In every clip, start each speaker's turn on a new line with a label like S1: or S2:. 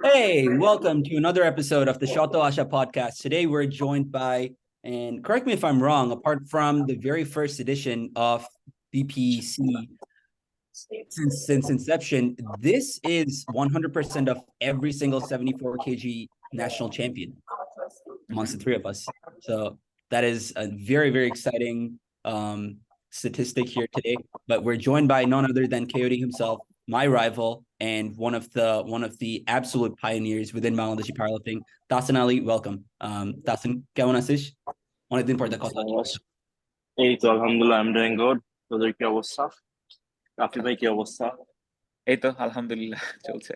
S1: Hey, welcome to another episode of the Shoto Asha podcast. Today we're joined by, and correct me if I'm wrong, apart from the very first edition of BPC since inception, this is 100% of every single 74 kg national champion amongst the three of us. So that is a very, very exciting statistic here today. But we're joined by none other than Coyote himself, my rival, and one of the absolute pioneers within Bangladeshi powerlifting. Tahsin Ali, welcome. Tahsin, কেমন আছিস? অনেকদিন পর দেখা হলো।
S2: এই তো আলহামদুলিল্লাহ, I am doing good. তোদের কি অবস্থা? রাফি ভাই কি অবস্থা?
S3: এই তো আলহামদুলিল্লাহ চলছে।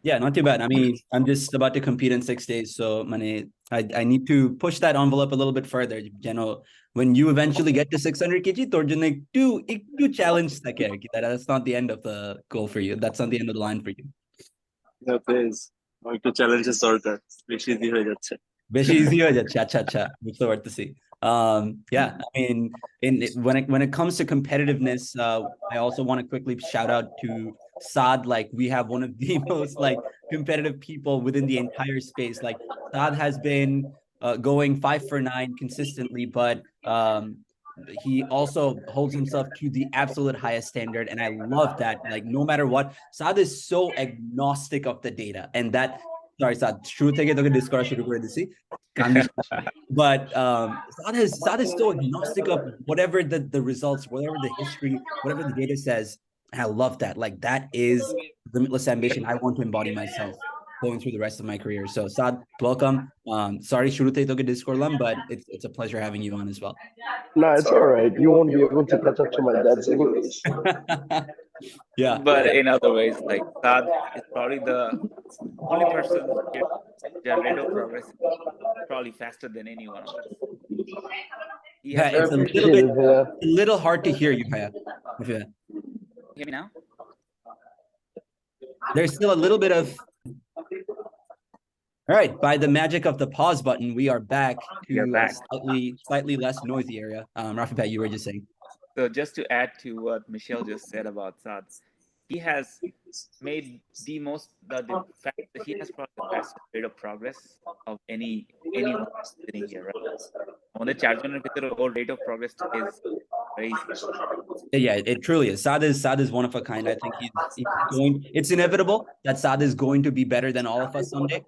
S1: Yeah, not too bad. I mean, I'm just about to compete in 6 days, so I need to push that envelope a little bit further. You know, when you eventually get to 600 kg, তোর জন্য একটু challenge থাকে আর কি। That's not the end of the goal for you. That's not the end of the line for you.
S2: Please একটু challenges দরকার, বেশি easy হয়ে যাচ্ছে।
S1: বেশি easy হয়ে যাচ্ছে। আচ্ছা, বুঝতে পারতেছি। Yeah, I mean, when it comes to competitiveness, I also want to quickly shout out to Saad. Like, we have one of the most like competitive people within the entire space. Like, Saad has been going 5 for 9 consistently, but he also holds himself to the absolute highest standard, and I love that. Like, no matter what, Saad is so agnostic of the data, and that, sorry Saad, শুরু থেকে তোকে ডিসকরার শুরু করে দিছি, but Saad is so agnostic of whatever the results, whatever the history, whatever the data says. And I love that. Like, that is limitless ambition I want to embody myself going through the rest of my career. So Saad, welcome. Sorry শুরুতেই তোকে dish করলাম, but it's a pleasure having you on as well.
S4: No, it's all right. You won't be able to catch up to my dad's English.
S1: Yeah.
S3: But in other ways, like Saad is probably the only person here their rate of progress is probably faster than anyone else.
S1: Yeah, it's a little hard to hear you, Haya.
S3: Hear me now?
S1: There's still a little bit of. All right, by the magic of the pause button, we are back to a slightly less noisy area. Rafi, you were just saying.
S3: So just to add to what Michelle just said about Saad, he has made the fact that he has probably the fastest rate of progress of anyone sitting here, right? আমাদের চারজনের ভিতরে ওর rate of progress is crazy.
S1: Yeah, it truly is. Saad is one of a kind. I think he's going. It's inevitable that Saad is going to be better than all of us someday.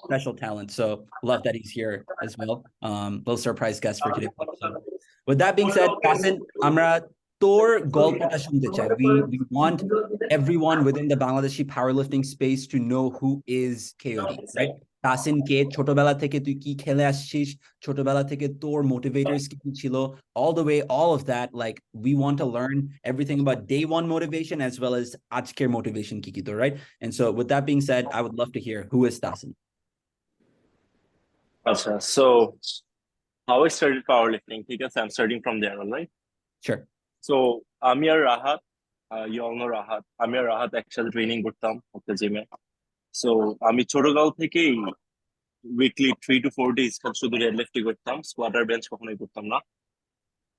S1: Special talent. So love that he's here as well. Little surprise guest for today's episode. With that being said, Tahsin, আমরা তোর গল্পটা শুনতে চাই. We want everyone within the Bangladeshi powerlifting space to know who is Coyote, right? Tahsin কে, ছোটবেলা থেকে তুই কি খেলে আসছিস, ছোটবেলা থেকে তোর motivators কি ছিল, all of that. Like, we want to learn everything about day one motivation as well as আজকের motivation কি তোর, right? And so with that being said, I would love to hear who is Tahsin.
S2: আচ্ছা, so how I started powerlifting, ঠিক আছে, I'm starting from there, all right?
S1: Sure.
S2: So আমি আর Rahat, you all know Rahat, আমি আর রাহাত একসাথে training করতাম একটা জিমে। So আমি ছোটকাল থেকেই উইকলি 3 to 4 days শুধু ডেডলিফটই করতাম, স্কোয়াট আর বেঞ্চ কখনোই করতাম না।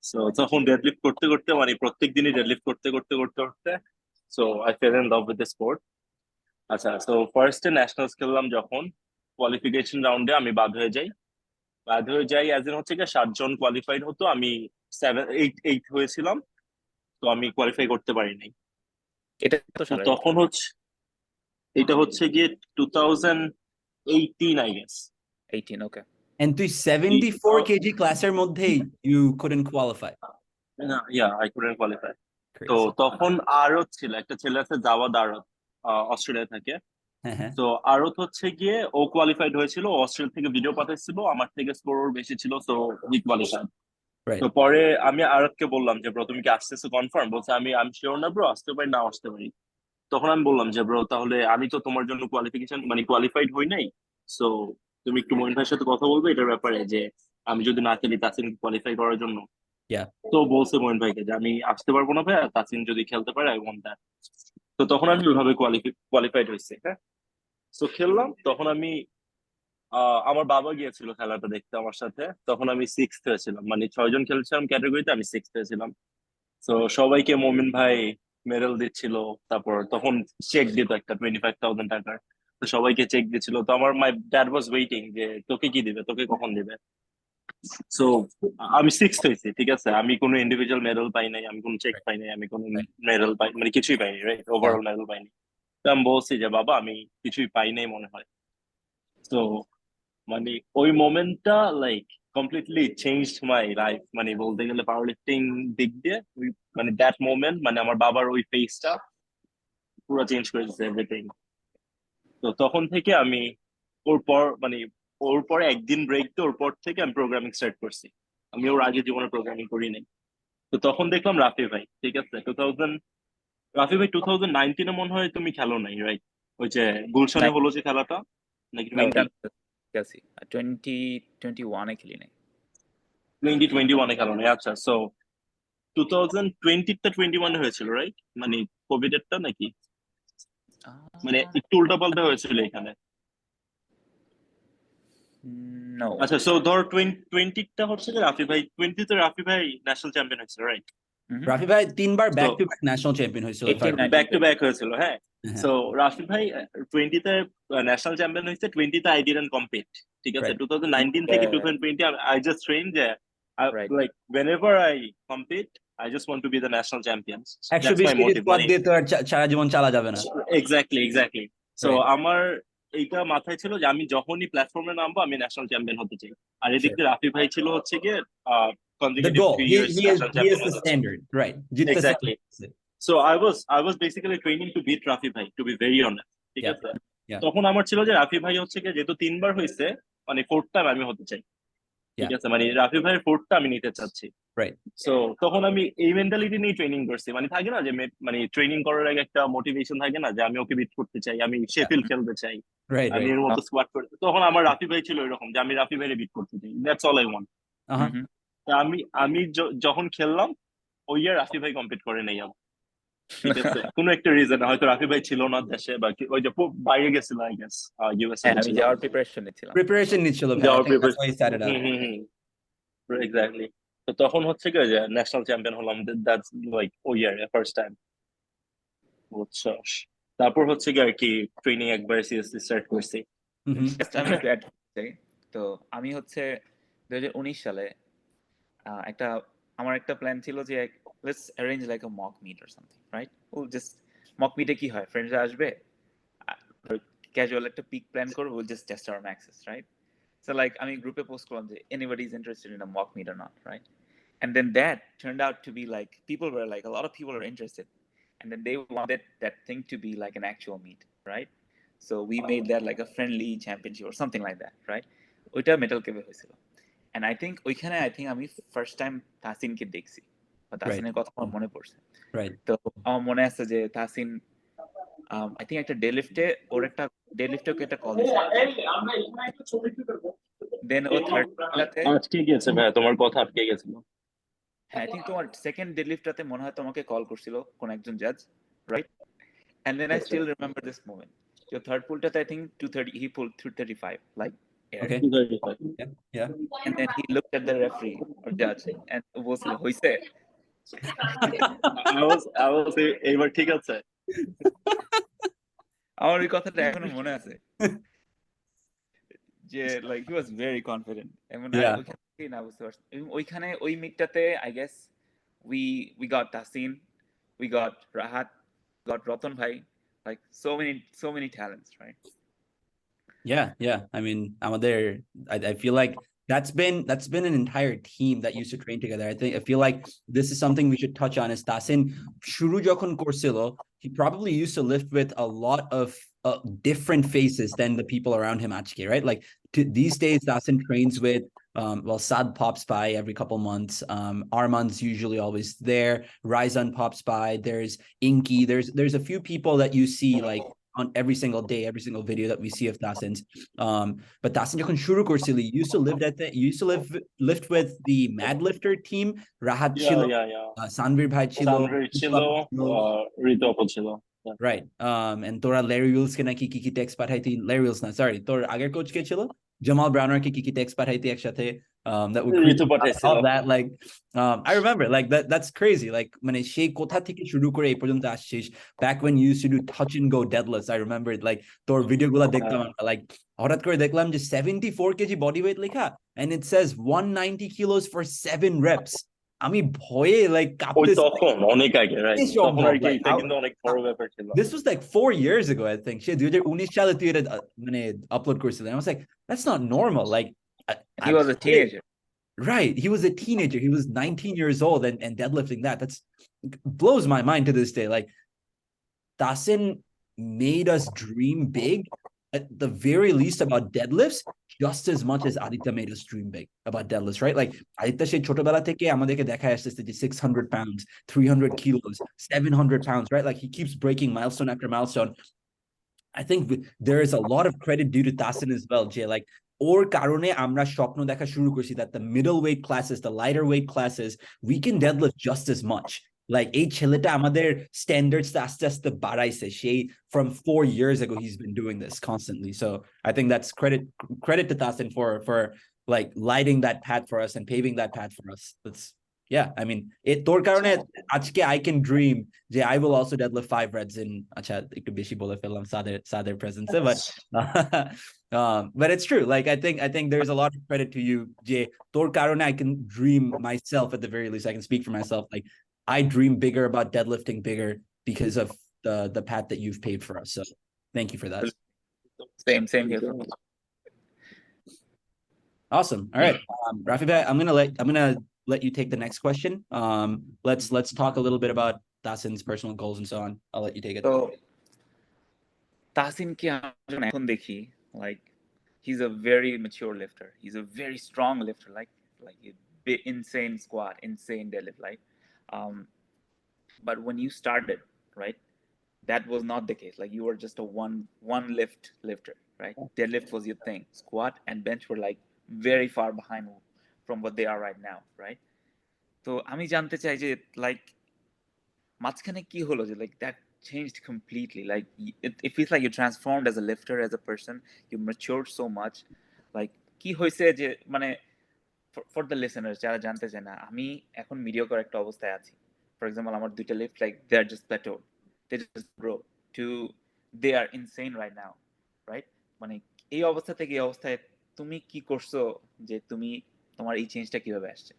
S2: সো তখন ডেডলিফট করতে করতে, মানে প্রত্যেক দিনই ডেডলিফট করতে so I fail in love with the sport. আচ্ছা, সো ফার্স্টে ন্যাশনালস খেললাম যখন, কোয়ালিফিকেশন রাউন্ডে আমি বাদ হয়ে যাই অ্যাজ ইন হচ্ছে কি 7 জন কোয়ালিফাইড হতো, আমি 8 হয়েছিলাম, তো আমি কোয়ালিফাই করতে পারিনি।
S3: এটা
S2: তখন এটা হচ্ছে গিয়ে 2018 I guess.
S3: 18, okay.
S1: And তুই 74 kg ক্লাসের মধ্যেই you couldn't qualify.
S2: Yeah, I couldn't qualify. তো তখন আরত ছিল, একটা ছেলে আছে জাওয়াদ আরত, অস্ট্রেলিয়া থাকে। তো আরত হচ্ছে গিয়ে ও কোয়ালিফাইড হয়েছিল, অস্ট্রেলিয়া থেকে ভিডিও পাঠাইছিল, আমার থেকে স্কোর বেশি ছিল, সো হি কোয়ালিফাইড। তো পরে আমি আরতকে বললাম যে ব্রো তুমি কি আসতেছো কনফার্ম? বলছে আমি শিওর না ব্রো, আসতে পারি না আসতে পারি। তখন আমি বললাম যে ব্রো তাহলে আমি তো তোমার জন্য কোয়ালিফাইড হই নাই, সো তুমি একটু মইন ভাইয়ের সাথে কথা বলবে এটার ব্যাপারে, যে আমি যদি না খেলি তাসিন কোয়ালিফাই করার জন্য। তো বলছে মইন ভাইকে যে আমি আসতে পারবো না ভাইয়া, তাসিন যদি খেলতে পারে আই ওয়ান্ট দ্যাট। তো তখন আমি ওইভাবে কোয়ালিফাইড হয়েছে। হ্যাঁ, সো খেললাম। তখন আমি আমার বাবা গিয়েছিল খেলাটা দেখতে আমার সাথে, তখন আমি 6th হয়েছিলাম, মানে 6 জন খেলছিলাম ক্যাটাগরিতে, আমি 6th হয়েছিলাম। তো সবাইকে মোমিন ভাই, মেডেল দিচ্ছিল, তারপর তখন চেক দিত একটা 25,000 টাকার, তো সবাইকে চেক দিচ্ছিল। তো আমার মাই ড্যাড ওয়াজ ওয়েটিং যে তোকে কি দিবে, তোকে কখন দিবে। সো আমি সিক্সথ হয়েছি, ঠিক আছে, আমি কোনো ইন্ডিভিজুয়াল মেডেল পাই নাই, আমি কোনো চেক পাই নাই, আমি কোনো মেডেল পাই মানে কিছুই পাইনি, রাইট, ওভারঅল মেডেল পাইনি। তো আমি বলছি যে বাবা আমি কিছুই পাই নাই মনে হয়। তো মানে ওই মোমেন্টটা like completely changed my life, মানে বলতে গেলে পাওয়ার লিফটিং দিক দিয়ে মানে দ্যাট মোমেন্ট, মানে আমার বাবার ওই ফেসটা পুরো চেঞ্জ করে দিচ্ছে এভরিথিং। তো তখন থেকে আমি ওর পর মানে ওর পরে একদিন ব্রেক দিয়ে ওর পর থেকে আমি প্রোগ্রামিং স্টার্ট করছি। আমি ওর আগে জীবনে প্রোগ্রামিং করি নাই। তো তখন দেখলাম রাফি ভাই, ঠিক আছে, রাফি ভাই 2019-এ মনে হয় তুমি খেলো নাই, রাইট? ওই যে গুলশানে হলো যে খেলাটা, নাকি
S3: 2021 এ খেলি নাই।
S2: 2021-এ খেলো নাই, আচ্ছা। সো 2020-টা 21-এ হয়েছিল, রাইট? মানে কোভিড এরটা নাকি, মানে একটু উল্টাপাল্টা হয়েছিল এখানে।
S3: No.
S2: আচ্ছা, সো ধর 20-টা হচ্ছে যে রাফি ভাই 20-তে রাফি ভাই ন্যাশনাল চ্যাম্পিয়ন হয়েছিল, রাইট?
S1: রাফি ভাই 3 বার back to back national champion হয়েছিল,
S2: ব্যাক টু ব্যাক হয়েছিল, হ্যাঁ। সো রাফি ভাই 20-তে ন্যাশনাল চ্যাম্পিয়ন হয়েছে, 20-তে আই ডিডন্ট কম্পিট, ঠিক আছে। 2019 থেকে 2020 আই জাস্ট ট্রেন যে like whenever I compete I just want to be the national champion. That's my motive.
S1: Squad দিয়ে তো আর সারা জীবন চালা যাবে না।
S2: এক্স্যাক্টলি। সো আমার এইটা মাথায় ছিল যে আমি যখনই প্ল্যাটফর্মে নামবো আমি ন্যাশনাল চ্যাম্পিয়ন হতে চাই। আর এদিক দিয়ে রাফি ভাই ছিল হচ্ছে গিয়ে
S1: the goal. He is the standard, right?
S2: Exactly. So I was basically training to beat Rafi bhai, to be very honest, ঠিক আছে। তখন আমার ছিল যে রাফি ভাই হচ্ছে গিয়ে যেহেতু 3 বার হয়েছে, মানে 4th টাইম আমি হতে চাই, ঠিক আছে, মানে রাফি ভাইয়ের 4th টা আমি নিতে চাচ্ছি,
S1: রাইট।
S2: সো তখন আমি এই মেন্টালিটি নিয়ে ট্রেনিং করছি। মানে থাকে না যে মানে ট্রেনিং করার আগে একটা মোটিভেশন থাকে না যে আমি ওকে বিট করতে চাই, আমি শেফিল্ড খেলতে চাই, আমি এর মতো স্কোয়াড করতে। তখন আমার রাফি ভাই ছিল এরকম যে আমি রাফি ভাইয়ের বিট করতে চাই, দ্যাটস অল আই ওয়ান্ট। আমি যখন খেললাম ওই ইয়ার রাফি ভাই কম্পিট করে নাই আমার, ঠিক আছে। কোনো একটা রিজন, হয়তো রাফি ভাই ছিল না দেশে, বা ওই যে বাইরে গেছিল, আই গেস ইউএসএ
S3: আমি যাওয়ার প্রিপারেশন নিচ্ছিলাম।
S2: এক্স্যাক্টলি। তো তখন হচ্ছে কি যে ন্যাশনাল চ্যাম্পিয়ন হলাম, দ্যাটস লাইক ওই ইয়ার ফার্স্ট টাইম, বুঝছো। তারপর হচ্ছে কি আর কি ট্রেনিং একবার সিরিয়াসলি স্টার্ট করছি।
S3: তো আমি হচ্ছে 2019 সালে আমার একটা প্ল্যান ছিল যে let's arrange like a mock meet or something, right? We'll just mock meet এ কি হয়, ফ্রেন্ডসরা আসবে, ক্যাজুয়াল একটা পিক প্ল্যান করব, we'll just test our maxes, right? So like আমি গ্রুপে পোস্ট করলাম যে anybody is interested in a mock meet or not, right? And then that turned out to be like people were like a lot of people are interested, and then they wanted that thing to be like an actual meet, right? So we made that like a friendly championship or something like that, right? ওইটা metal কেভে হয়েছিল। And I think ওইখানে আমি first time তাহসিনকে দেখছি, বা তাহসিনের কথা আমার মনে পড়ছে। তো আমার মনে আছে যে তাহসিন আই থিঙ্ক একটা ডেডলিফটে ওকে একটা কল দিয়েছে, দেন ও থার্ড প্লেতে
S2: আটকে গেছে ভাই, তোমার কথা আটকে গেছিল।
S3: হ্যাঁ, আই থিঙ্ক তোমার সেকেন্ড ডেডলিফটটাতে মনে হয় তোমাকে কল করছিল কোন একজন জাজ, right? And then I still remember this moment. Your third pull-tate I think 230, he pulled 235, like
S1: okay. Yeah.
S3: And then he looked at the referee or judge and was hoise.
S2: I was এবার ঠিক আছে।
S3: আমার এই কথাটা এখনো মনে আছে যে like he was very confident. And ওইখানে ওই মিটটাতে I guess we got Tahsin, we got Rahat, got Ratan bhai, like so many talents, right?
S1: Yeah. I mean, I feel like that's been an entire team that used to train together. I feel like this is something we should touch on. Is Tahsin shuru jokhon korsilo, he probably used to lift with a lot of different faces than the people around him actually, right? Like these days Tahsin trains with Saad pops by every couple months. Arman's usually always there. Raizan pops by. There's Inky. There's a few people that you see like on every single day, every single video that we see of Tahsin's. But Tahsin যখন শুরু করছিল, used to lift with the Mad Lifter team. Rahat ছিল, Sanveer bhai ছিল,
S2: ঋতু ছিল।
S1: Right. And তোরা Larry Wheels কে নাকি কি text পাঠাইতি, Larry Wheels না, sorry, তোর আগের কোচ কে ছিল, Jamal Browner কে কি টেক্সট পাঠাইতি একসাথে, that would creep all that, like I remember, like that's crazy, like মানে সেই কোথা থেকে শুরু করে এই পর্যন্ত আসছিস, back when you used to do touch and go deadlifts, I remember it, like তোর ভিডিওগুলো দেখতাম, like হঠাৎ করে দেখলাম যে 74 kg body weight লেখা and it says 190 kilos for 7 reps. আমি ভয়ে like কাঁপতেছি।
S2: তখন অনেক আগে, রাইট? তখন আর কি এটা কিন্তু অনেক বড় ব্যাপার ছিল।
S1: This was like 4 years ago, I think. সে 2019 সালে তুই এটা মানে আপলোড করছিলেন। I was like, that's not normal. Like
S3: he was a teenager.
S1: Right. He was a teenager. He was 19 years old and deadlifting that. That's blows my mind to this day. Like Tahsin made us dream big, at the very least, about deadlifts, just as much as Aditya made us dream big about deadlifts, right? Like Aditya she chotobela theke amaderke dekhai asche je 600 pounds, 300 kilos, 700 pounds, right? Like he keeps breaking milestone after milestone. I think there is a lot of credit due to Tahsin as well, Jay. Like ওর কারণে আমরা স্বপ্ন দেখা শুরু করছি that the middleweight classes, the lighter weight classes, we can deadlift just as much. Like এই ছেলেটা আমাদের standards আস্তে আস্তে বাড়াইছে। সেই from 4 years ago he's been doing this constantly. So I think that's credit to Tahsin for like lighting that path for us and paving that path for us. That's yeah, I mean, তোর কারণে আজকে I can dream যে I will also deadlift 5 reds in, আচ্ছা একটু বেশি বলে ফেললাম সাদের presence, but it's true. Like I think there's a lot of credit to you, যে তোর কারণে I can dream myself, at the very least I can speak for myself, like I dream bigger about deadlifting bigger because of the path that you've paved for us. So thank you for that.
S3: Same here.
S1: Awesome. All right, Rafi, I'm gonna let you take the next question. Let's talk a little bit about Tahsin's personal goals and so on. I'll let you take it.
S3: So Tahsin ki এখন দেখি, like he's a very mature lifter. He's a very strong lifter, like insane squat, insane deadlift, like but when you started, right, that was not the case. Like you were just a one lift lifter, right? Deadlift was your thing. Squat and bench were like very far behind from what they are right now, right? So আমি জানতে চাই যে like মাঝখানে কি হলো যে like that changed completely. Like it feels like you transformed as a lifter, as a person. You matured so much. Like কি হয়েছে যে মানে for the listeners যারা জানতে চায় না, আমি এখন mediocre একটা অবস্থায় আছি. For example, আমার দুইটা lift, like they're just plateaued. They just grow to they are insane right now, right? মানে এই অবস্থা থেকে এই অবস্থায় তুমি কি করছো যে তুমি তোমার এই চেঞ্জটা কিভাবে আসছে?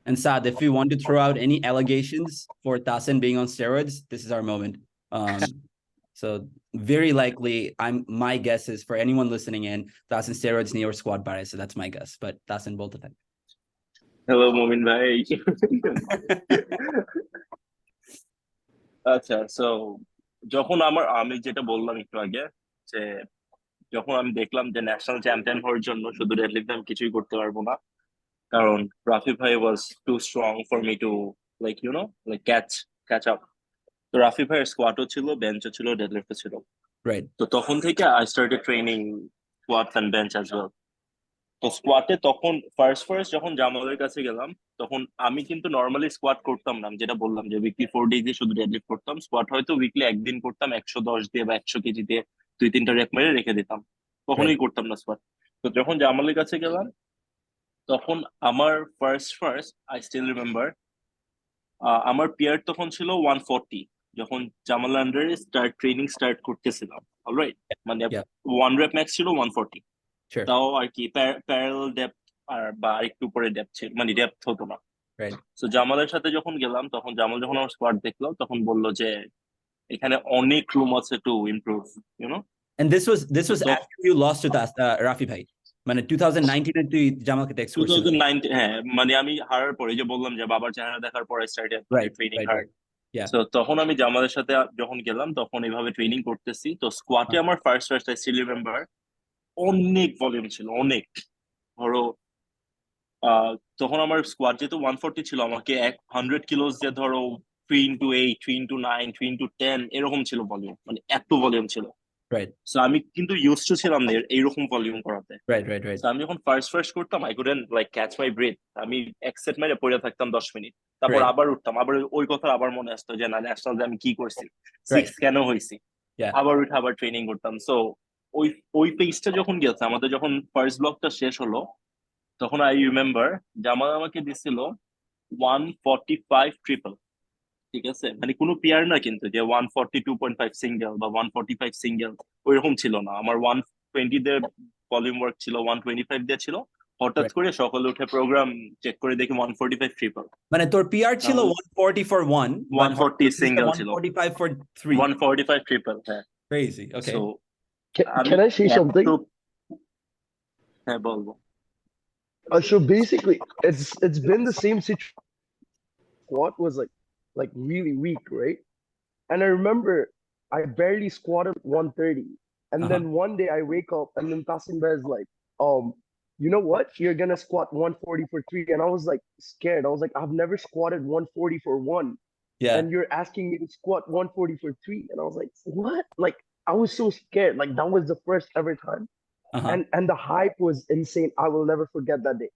S1: And Saad, if you want to throw out any allegations for Tahsin being on steroids, this is our moment. So very likely, my guess is for anyone listening in, Tahsin steroids knee or squat bar. So that's my guess. But Tahsin, both of them.
S2: Hello, Momin bhai. আচ্ছা, so যখন আমি যেটা বললাম একটু আগে, যে যখন আমি দেখলাম যে ন্যাশনাল চ্যাম্পিয়ন হওয়ার জন্য শুধু ডেডলিফট আমি কিছুই করতে পারবো না, কারণ রাফি ভাই was too strong for me to like like catch up. তো রাফি ভাইয়ের স্কোয়াটও ছিল, বেঞ্চও ছিল, ডেডলিফটও ছিল।
S1: রাইট।
S2: তো তখন থেকে I started training squat and bench as well. তো স্কোয়াটে তখন ফার্স্ট যখন জামালের কাছে গেলাম, তখন আমি কিন্তু নর্মালি স্কোয়াট করতাম না, যেটা বললাম যে উইকলি 4 ডেজে শুধু ডেডলিফট করতাম। স্কোয়াট হয়তো উইকলি একদিন করতাম 110 দিয়ে বা 100 কেজি দিয়ে 2-3টা রেপ মেরে রেখে দিতাম, কখনোই করতাম না স্কোয়াট। তো যখন জামালের কাছে গেলাম, তখন আমার ফার্স্ট আই স্টিল রিমেম্বার, আমার পিয়ার তখন ছিল 140 যখন জামাল আন্ডারে ট্রেনিং স্টার্ট করতেছিলাম। অলরাইট, মানে 1 রেপ ম্যাক্স ছিল 140, তাও আর কি প্যারালাল ডেপথ আর বা আরেকটু উপরে ডেপথ ছিল, মানে ডেপথ হতো না। তো জামালের সাথে যখন গেলাম, তখন জামাল যখন আমার স্কোয়াড দেখলো, তখন বললো যে এখানে অনেক রুম আছে to improve,
S1: And this was after you lost to Rafi bhai, মানে 2019 এ তুই জামালকে টেক্সট করছিস?
S2: 2019, হ্যাঁ, মানে আমি হারার পরে, যে বললাম যে বাবার চেহারা দেখার পরে স্টার্টেড ট্রেনিং হার্ড। তো তখন আমি জামালের সাথে যখন গেলাম, তখন এইভাবে ট্রেনিং করতেছি। তো স্কোয়াটে আমার ফার্স্ট আই স্টিল রিমেম্বার অনেক ভলিউম ছিল, অনেক। ধরো তখন আমার স্কোয়াড যেহেতু 140 ছিল, আমাকে 100 কিলোস দিয়ে ধরো 3 into 8, 3 into 9, 3 into 10 এরকম ছিল ভলিউম, মানে এত ভলিউম ছিল।
S1: Right.
S2: সো আমি কিন্তু ইউজ টু ছিলাম না এইরকম ভলিউম করাতে।
S1: Right.
S2: তো আমি যখন ফার্স্ট করতাম I couldn't like catch my breath, আমি এক সেট মেরে পড়ে থাকতাম 10 মিনিট, তারপর
S1: Right.
S2: আবার উঠতাম, আবার ওই কথা আবার মনে আসতো যে না ন্যাশনাল আমি কি করছি,
S1: Right.
S2: 6 কেন হয়েছি,
S1: Yeah.
S2: আবার উঠে আবার ট্রেনিং করতাম। সো ওই ওই পেজটা যখন গেছে আমাদের, যখন ফার্স্ট ব্লকটা শেষ হলো, তখন আই রিমেম্বার জামাল আমাকে দিছিল 145 ট্রিপল, ঠিক আছে, মানে কোনো পেয়ার না কিন্তু যে 142.5 সিঙ্গেল বা 145 সিঙ্গেল, ওইরকম ছিল না। আমার 120 দের ভলিউম ওয়ার্ক ছিল, 125 দিয়ে ছিল, হঠাৎ
S1: Right.
S2: করে সকালে উঠে প্রোগ্রাম চেক করে দেখি 145 ট্রিপল।
S1: মানে তোর PR ছিল 140 for 1, but
S2: 140 সিঙ্গেল ছিল,
S1: 145 for 3.
S2: 145 ট্রিপল। হ্যাঁ,
S1: Crazy. Okay.
S2: সো আমি
S4: Can I say something?
S2: হ্যাঁ বলবো।
S4: So basically, it's been the same situation. Squat was like really weak, right? And I remember I barely squatted 130, and then one day I wake up and then Tahsin is like, you know what? You're gonna squat 140 for 3, and I was like scared. I was like, I've never squatted 140 for 1,
S1: Yeah.
S4: and you're asking me to squat 140 for 3, and I was like, what? Like I was so scared. Like that was the first ever time. And the hype was insane. I will never forget that day.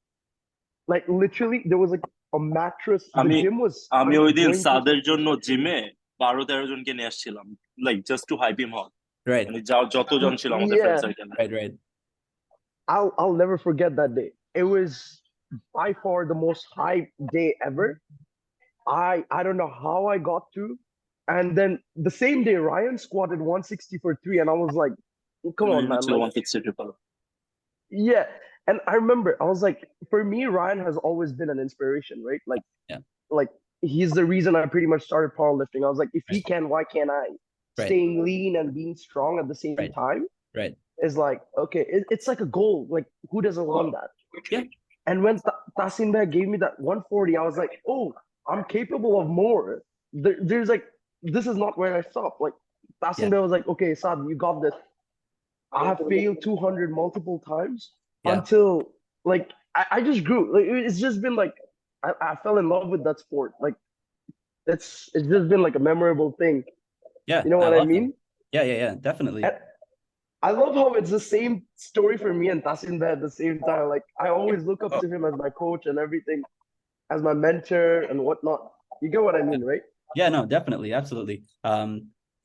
S4: Like literally, there was like a mattress. The gym was.
S2: আমি
S4: I'm
S2: ওই দিন
S4: going to-
S2: সাদের জন্য জিমে 12-13 জনকে নিয়ে আসছিলাম, like just to hype him up.
S1: Right.
S2: মানে যতজন ছিল আমাদের
S4: Yeah.
S2: ফ্রেন্ড সার্কেলে।
S1: Right.
S4: I'll never forget that day. It was by far the most hype day ever. I don't know how I got through. And then the same day, Ryan squatted 160 for 3, and I was like, come on, man. Like,
S2: 160 triple.
S4: yeah. And I remember I was like, for me, Ryan has always been an inspiration, right? Like,
S1: Yeah.
S4: like he's the reason I pretty much started powerlifting. I was like, if he can, why can't I?
S1: Right.
S4: Staying lean and being strong at the same
S1: Right.
S4: time
S1: Right.
S4: is like, okay, it's like a goal. Like, who doesn't want that?
S1: Yeah.
S4: And when Tahsin Bhai gave me that 140, I was like, oh, I'm capable of more. There's like, this is not where I stop. Like, Tahsin Bhai was like, okay, Saad, you got this. I have failed 200 multiple times until like I just grew. Like it's just been like I fell in love with that sport. Like it's just been like a memorable thing.
S1: Yeah.
S4: You know what I mean?
S1: That. Yeah. Definitely.
S4: And I love how it's the same story for me and Tahsin Bhai at the same time. Like I always look up to him as my coach and everything, as my mentor and whatnot. You get what I mean, right?
S1: Yeah, no, definitely, absolutely.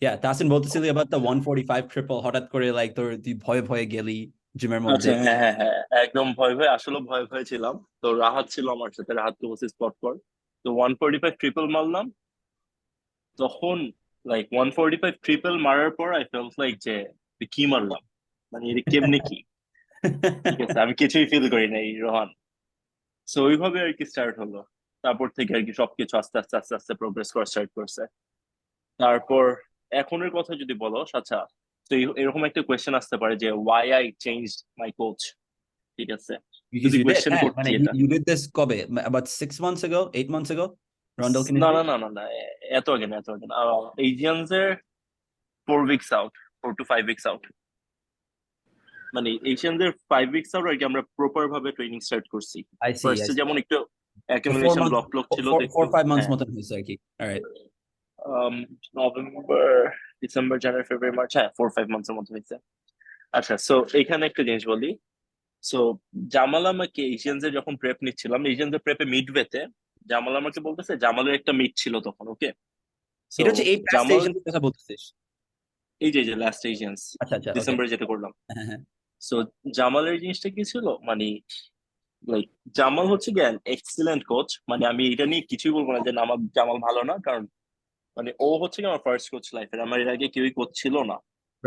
S1: Yeah, Tahsin বলতেছিল about the 145 triple, হঠাৎ করে like তোর তুই ভয়ে গেলি জিমের মধ্যে।
S2: আচ্ছা, হ্যাঁ, একদম আসলে ভয় ছিলাম। তো রাহাত ছিল আমার সাথে, রাহাতকে বলছি স্পট কর। তো 145 ট্রিপল মারলাম। তখন লাইক 145 ট্রিপল মারার পর আই ফেল্ট লাইক যে কি মারলাম, মানে এটা কেমনে কি, ঠিক আছে, আমি কিছুই ফিল করি নাই রোহান। সো ওইভাবে আর কি স্টার্ট হলো। তারপর থেকে আর কি সবকিছু আস্তে আস্তে প্রোগ্রেস করা স্টার্ট করছে। তারপর এখনের কথা যদি বলো, আচ্ছা, তো এরকম একটা কোয়েশ্চেন আসতে পারে যে why I changed my coach, ঠিক আছে,
S1: Because
S2: যদি
S1: you did,
S2: কোয়েশ্চেন করছি
S1: মানে
S2: এটা।
S1: you did this কবে, about 6 months ago, 8 months ago, Rondell can
S2: না, এত আগে না। এজিয়ানস এর 4 weeks out, 4 to 5 weeks out, মানে এশিয়ানস এর 5 weeks out আর কি আমরা প্রপার ভাবে ট্রেনিং স্টার্ট করছি।
S1: I see.
S2: ফার্স্টে যেমন একটু অ্যাকুমুলেশন ব্লক ছিল,
S1: 4-5 months মতন হয়েছে আর কি। All right.
S2: নভেম্বর, ডিসেম্বর, জানুয়ারি, ফেব্রুয়ারি, মার্চ, হ্যাঁ 4-5 মান্থসের মতো হয়েছে। আচ্ছা, সো এখানে একটা জিনিস বলি। সো জামাল আমাকে এশিয়ানসের যখন প্রেপ নিচ্ছিলাম, এশিয়ানসের প্রেপে মিডওয়েতে জামাল আমাকে বলতেছে, জামালের একটা মিট ছিল তখন, ওকে,
S1: এটা হচ্ছে এই past
S2: জামাল,
S1: Asian কথা বলতেছিস?
S2: এই যে লাস্ট এশিয়ানস
S1: আচ্ছা,
S2: ডিসেম্বরে যেটা করলাম।
S1: হ্যাঁ।
S2: সো জামালের জিনিসটা কি ছিল, মানে লাইক জামাল হচ্ছে গিয়ে এক্সিলেন্ট কোচ, মানে আমি এটা নিয়ে কিছুই বলবো না যে আমার জামাল ভালো না, কারণ মানে ও হচ্ছে কি আমার ফার্স্ট কোচ লাইফের, আমার এর আগে কেউই কোচ ছিল না।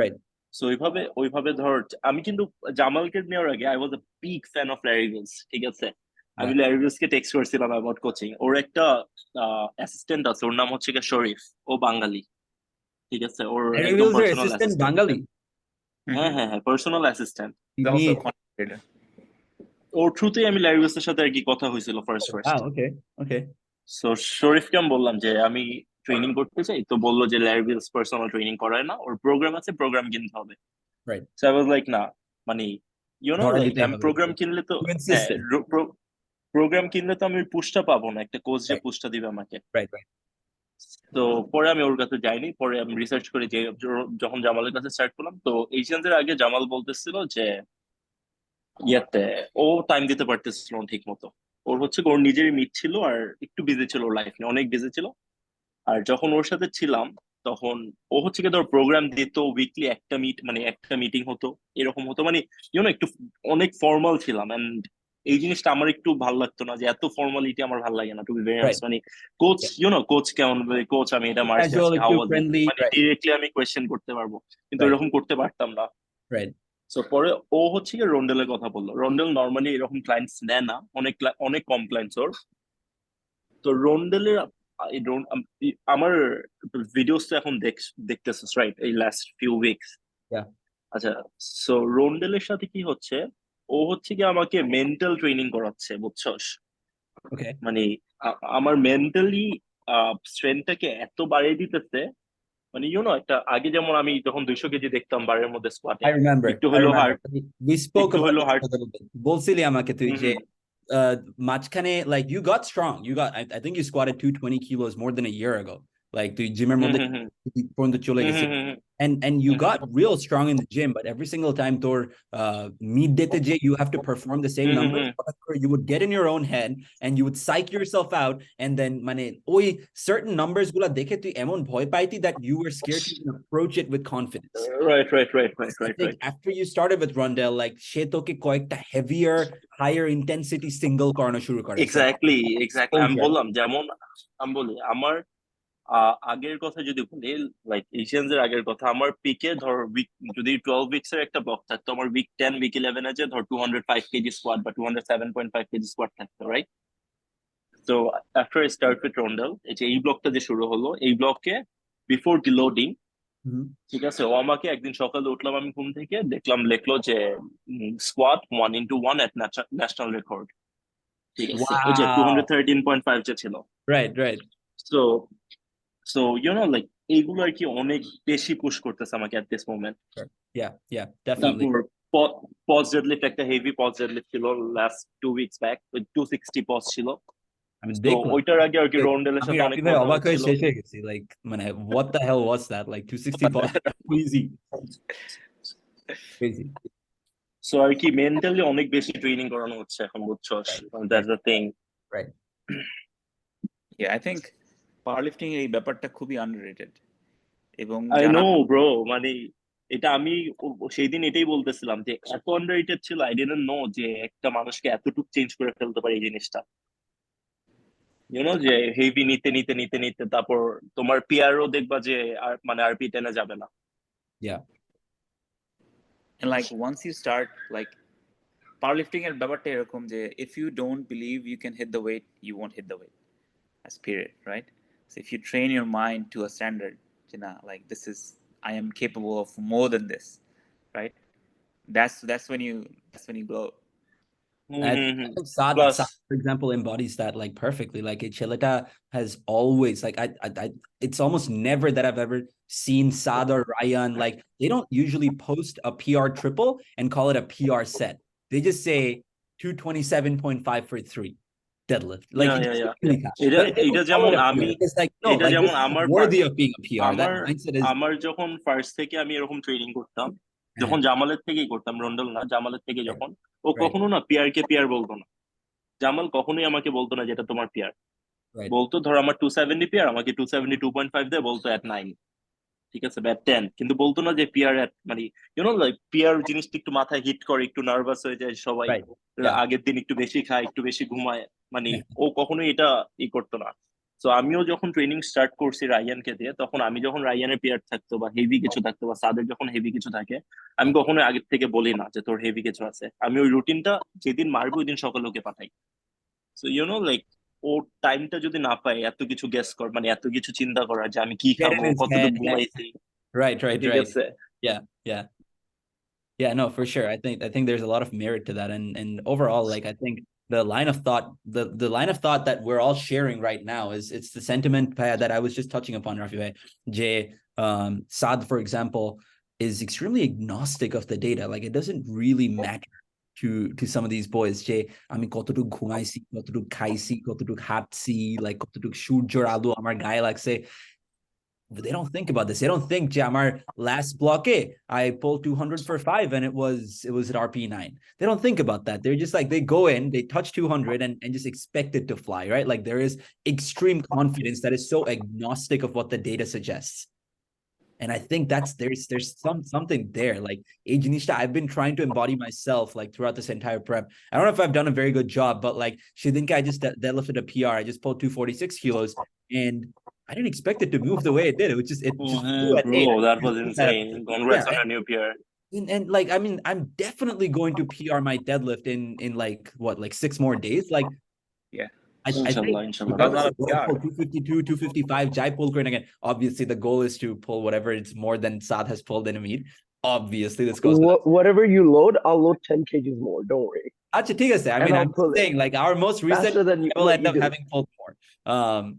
S1: Right.
S2: সো ওইভাবে ধর, আমি কিন্তু জামালকে নেওয়ার আগে I was a big fan of Larry Wills, ঠিক আছে, আমি ল্যারি উইলসকে টেক্সট করছিলাম অ্যাবাউট কোচিং। ওর একটা অ্যাসিস্ট্যান্ট আছে, ওর নাম হচ্ছে গিয়ে শরীফ, ও বাঙালি, ঠিক আছে, ওর একদম পার্সোনাল অ্যাসিস্ট্যান্ট।
S1: বাঙালি?
S2: হ্যাঁ, personal assistant.
S3: He's also a content creator.
S2: ওর থ্রুতেই আমি ল্যারি উইলসের সাথে আর কি কথা হয়েছিল ফার্স্ট।
S1: Okay.
S2: সো শরীফকে আমি বললাম যে আমি ট্রেনিং করতে চাই, তো বললো যে ল্যারি উইলস পার্সোনাল ট্রেনিং করায় না, ওর প্রোগ্রাম আছে, প্রোগ্রাম কিনতে হবে।
S1: Right.
S2: So I was like না, মানে লাইক আমি প্রোগ্রাম কিনলে তো, প্রোগ্রাম কিনলে তো আমি পুশটা পাবো না, একটা কোচ যে পুশটা দিবে আমাকে।
S1: Right.
S2: তো পরে আমি ওর কাছে যাইনি, পরে আমি রিসার্চ করে যে যখন জামালের কাছে স্টার্ট করলাম, তো এশিয়ানদের আগে জামাল বলতেছিল যে ইয়াতে ও টাইম দিতে পারতেছিল না ঠিক মতো। ওর হচ্ছে ওর নিজেরই মিট ছিল আর একটু বিজি ছিল, ওর লাইফ নিয়ে অনেক বিজি ছিল। আর যখন ওর সাথে ছিলাম তখন ও হচ্ছে কি ধর প্রোগ্রাম দিত উইকলি, একটা মানে একটা মিটিং হতো, এরকম হতো, মানে একটু অনেক ফর্মাল ছিলাম। এন্ড এই জিনিসটা আমার একটু ভালো লাগতো না, যে এত ফর্মালিটি আমার ভালো লাগে না, to be very
S1: Right.
S2: Honest. মানে কোচ কোচ কেমন, কোচ আমি এটা মারছি
S1: Casual,
S2: আজকে, হাউ
S1: একটু
S2: ওয়াজ ইট,
S1: friendly.
S2: মানে
S1: Right.
S2: ডিরেক্টলি আমি কোয়েশ্চেন করতে পারবো, কিন্তু
S1: Right.
S2: এরকম করতে পারতাম না।
S1: Right.
S2: সো পরে ও হচ্ছে কি রন্ডেলের কথা বললো। রন্ডেল নর্মালি এরকম ক্লায়েন্টস নেয় না, অনেক কম ক্লায়েন্টস ওর। তো রন্ডেলের আমার ভিডিওস তো এখন দেখতেছিস রাইট, এই লাস্ট ফিউ উইকস।
S1: Yeah.
S2: আচ্ছা, সো রন্ডেলের সাথে কি হচ্ছে, ও হচ্ছে কি আমাকে মেন্টাল ট্রেনিং করাচ্ছে, বুঝছস?
S1: Okay.
S2: মানে আমার মেন্টালি স্ট্রেংথটাকে এত বাড়িয়ে দিতেছে। মানে একটা আগে যেমন আমি যখন 200 কেজি দেখতাম বারের মধ্যে স্কোয়াটে,
S1: I remember.
S2: একটু
S1: I
S2: হলো
S1: remember.
S2: হার্ট,
S1: We spoke
S2: একটু
S1: about
S2: হলো
S1: this
S2: heart.
S1: a little bit. বলছিলি আমাকে তুই যে মাঝখানে like you got strong. You got I think you squatted 220 kilos more than a year ago. Like তুই জিমের মধ্যে পর্যন্ত চলে গেছিস। And you got real strong in the gym, but every single time তোর meet দিতে যে you have to perform the same numbers, you would get in your own head and you would psych yourself out, and then মানে ওই certain numbers গুলা দেখে তুই এমন ভয় পাইতি that you were scared to even approach it with confidence.
S2: Right.
S1: I think after you started with Rondell, like সে তোকে কয়েকটা heavier, higher intensity single করানো শুরু করে।
S2: এক্স্যাক্টলি আমি
S1: Exposure.
S2: বললাম, যেমন আমি বলি আমার আগের কথা যদি বলি, লাইক এশিয়ানস এর আগের কথা, আমার পিকে ধর যদি 12 উইকস এর একটা ব্লক থাকতো, আমার উইক 10 উইক 11 এ যে ধর 205 কেজি স্কোয়াট বা 207.5 কেজি স্কোয়াট থাকতো, রাইট? তো আফটার স্টার্ট উইথ রন্ডেল, এই ব্লকটা যে শুরু হলো, এই ব্লকে বিফোর ডিলোডিং, ঠিক আছে, ও আমাকে একদিন সকালে উঠলাম আমি ঘুম থেকে, দেখলাম লেখলো যে স্কোয়াট 1x1 এট ন্যাশনাল রেকর্ড, ঠিক আছে, ওই যে
S1: Wow.
S2: 213.5 যে ছিল।
S1: Right.
S2: সো সো লাইক এইগুলো আর কি অনেক বেশি পুশ করতেছে আমাকে at this moment.
S1: Yeah, definitely.
S2: তারপর পজ ডেডলিফট, একটা হেভি পজ ডেডলিফট ছিল লাস্ট 2 উইকস ব্যাক, 260 পজ ছিল।
S1: আমি
S2: তো
S1: দেখলাম
S2: ওইটার আগে আর কি রন্ডেলের
S1: আমি
S2: সাথে অনেক
S1: রাফি ভাই
S2: মজা
S1: অবাক হয়ে
S2: হচ্ছিল।
S1: শেষ হয়ে গেছি, লাইক মানে what the hell was that, like 260 pounds, crazy.
S2: So আর কি মেন্টালি অনেক বেশি ট্রেনিং করানো হচ্ছে এখন, বুঝছস? That's the thing.
S1: Right.
S3: Yeah, I think powerlifting এই ব্যাপারটা খুবই underrated এবং
S2: আই
S3: যারা
S2: নো ব্রো, মানে এটা আমি সেই দিন এটাই বলতেছিলাম যে এত আন্ডাররেটেড ছিল, আই ডিডন্ট নো যে একটা মানুষকে এতটুকু চেঞ্জ করে ফেলতে পারে এই জিনিসটা। যে হেভি নিতে নিতে নিতে নিতে তারপর তোমার পিআরও দেখবা যে আর মানে আরপি টেনে যাবে না।
S1: Yeah.
S3: and like once you start like powerlifting এর ব্যাপারটা এরকম যে if you don't believe you can hit the weight, you won't hit the weight. That's period, right? So if you train your mind to a standard, like I am capable of more than this, right? That's when you grow.
S1: I think Saad,
S2: Plus,
S1: for example, embodies that like perfectly. Like Cheleta has always like I it's almost never that I've ever seen Saad or Ryan, like they don't usually post a PR triple and call it a PR set. They just say 227.5 for 3 deadlift. Like
S2: এটা যেমন আমি,
S1: it's like no,
S2: এটা
S1: like
S2: যেমন
S1: this is
S2: আমার
S1: worthy of being a PR. That
S2: আমার
S1: mindset is
S2: আমার যখন first থেকে আমি এরকম ট্রেনিং করতাম, যখন জামালের থেকেই করতাম, রন্ডল না, জামালের থেকে যখন, ও কখনো না পিআর কে পিআর বলতো না। জামাল কখনোই আমাকে বলতো না যেটা তোমার পিআর, বলতো ধর আমার 270 পিআর, আমাকে 272.5 দেয়, বলতো at 9, ঠিক আছে, ব্যাট 10, কিন্তু বলতো না যে পিআর এট, মানে লাইক পিআর জিনিসটা একটু মাথায় হিট করে, একটু নার্ভাস হয়ে যায় সবাই, আগের দিন একটু বেশি খায়, একটু বেশি ঘুমায়, মানে ও কখনোই এটা করতো না। তো আমিও যখন ট্রেনিং স্টার্ট করছি রায়ানকে দিয়ে, তখন আমি যখন রায়ানের পিআর থাকতো বা হেভি কিছু থাকতো বা সাদের যখন হেভি কিছু থাকে, আমি কখনোই আগের থেকে বলি না যে তোর হেভি কিছু আছে। আমি ওই রুটিনটা যেদিন মারবো ওই দিন সকালে ওকে পাঠাই। সো লাইক ও টাইমটা যদি না পায় এত কিছু গেস কর, মানে এত কিছু চিন্তা করা যে আমি কি
S1: get in
S2: খাবো,
S1: his
S2: কতটুকু
S1: head.
S2: ঘুমাইছি,
S1: Right.
S2: ঠিক আছে।
S1: Yeah, no, for sure. I think there's a lot of merit to that, and overall, like I think the line of thought, the line of thought that we're all sharing right now is it's the sentiment that I was just touching upon, Rafi. Jay, Saad, for example, is extremely agnostic of the data. Like it doesn't really matter to some of these boys. Jay, আমি কতটুকু ঘুমাইছি, কতটুকু খাইছি, কতটুকু হাঁটছি, like কতটুকু সূর্যের আলো আমার গায়ে লাগছে, they don't think about this. They don't think, Jamar, last block I pulled 200 for 5 and it was at RP9. They don't think about that. They're just like, they go in, they touch 200 and just expect it to fly, right? Like there is extreme confidence that is so agnostic of what the data suggests. And I think there's something there. Like I've been trying to embody myself like throughout this entire prep. I don't know if I've done a very good job, but like Shidinka, I just deadlifted a PR. I just pulled 246 kilos and I didn't expect it to move the way it did. It was just flew at 8.
S2: Bro, that was insane. Congrats on a new PR.
S1: And like, I mean, I'm definitely going to PR my deadlift in like what, like 6 more days. Like,
S3: yeah.
S1: I think
S2: Inshallah.
S1: 252, 255, Jai pull crane again. Obviously, the goal is to pull whatever it's more than Saad has pulled in a meet. Obviously, this goes.
S4: Whatever you load, I'll load 10 kgs more. Don't worry.
S1: Acha, ठीक है. I mean, I'm saying like our most recent will end up having pulled more.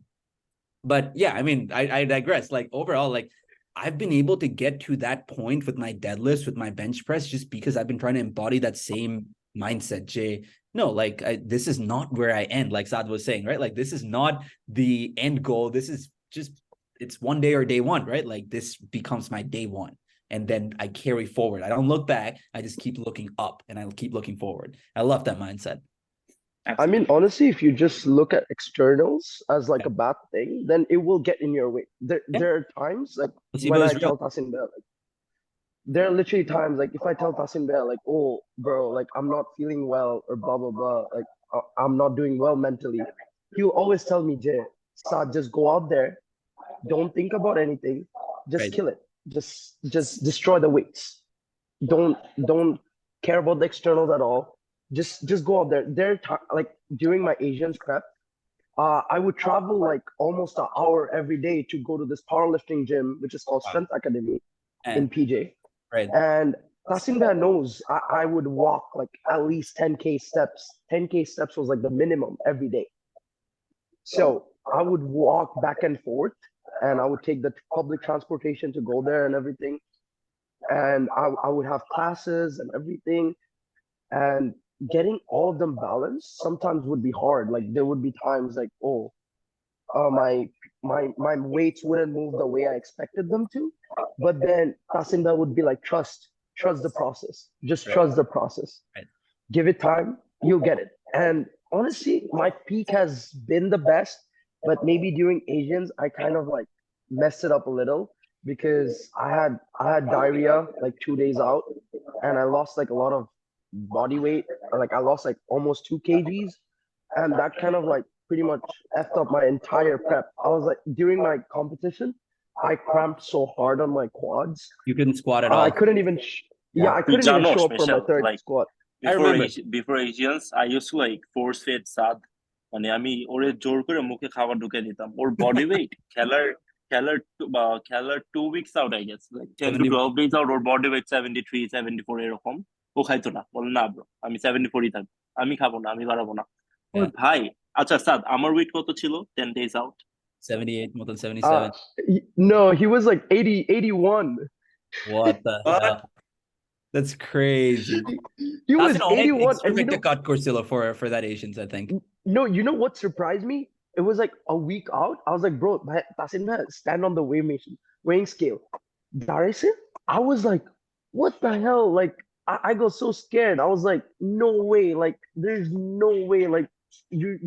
S1: But yeah, I mean, I digress. Like overall, like I've been able to get to that point with my deadlifts, with my bench press, just because I've been trying to embody that same mindset, Jay. No, like this is not where I end, like Saad was saying, right? Like this is not the end goal. This is just, it's one day or day one, right? Like this becomes my day one. And then I carry forward. I don't look back. I just keep looking up and I'll keep looking forward. I love that mindset.
S4: I mean, honestly, if you just look at externals as like a bad thing, then it will get in your way. There are times like when I tell Tahsin Bhai, like, there are literally times like if I tell Tahsin Bhai, like, oh, bro, like I'm not feeling well or blah, blah, blah, like I'm not doing well mentally, he'll always tell me, Jay, Saad, just go out there. Don't think about anything. Just kill it. Just destroy the weights. Don't care about the externals at all. Just go out there. Like during my Asians prep, I would travel like almost an hour every day to go to this powerlifting gym, which is called Strength Academy in PJ.
S1: Right.
S4: And Tahsin Bhai knows I would walk like at least 10K steps. 10K steps was like the minimum every day. So I would walk back and forth and I would take the public transportation to go there and everything. And I would have classes and everything. And getting all of them balanced sometimes would be hard. Like there would be times like, my weights wouldn't move the way I expected them to. But then Tahsin Bhai would be like, trust the process. Just trust the process.
S1: Right.
S4: Give it time, you'll get it. And honestly, my peak has been the best, but maybe during Asians, I kind of like messed it up a little because I had diarrhea like 2 days out and I lost like a lot of body weight. Like I lost like almost 2 kgs and that kind of like pretty much effed up my entire prep. I was like, during my competition, I cramped so hard on my quads.
S1: You couldn't squat at all.
S4: I couldn't even I couldn't even show up for my third squat.
S2: Before Asians, I used to like force feed Saad. মানে আমি ওরে জোর করে মুখে খাবার ঢুকে দিতাম ওর body weight খেলার 2 weeks out I guess like 10 to 12 days out or body weight 73 74 এরকম ও খাইতো না বল না ব্রো আমি 74 ই থাকবো আমি খাবো না আমি বাড়াবো না ভাই আচ্ছা সাদ আমার ওয়েট কত ছিল 10 days out
S1: 78 মতন 77
S4: no he was like 80 81
S1: what the hell that's crazy
S4: he was 81
S1: and you know, cut Corsilla for that Asians I think
S4: no you know what surprised me it was like a week out I was like bro Tahsin Bhai stand on the weighing scale Darison I was like what the hell like I got so scared I was like no way like there's no way like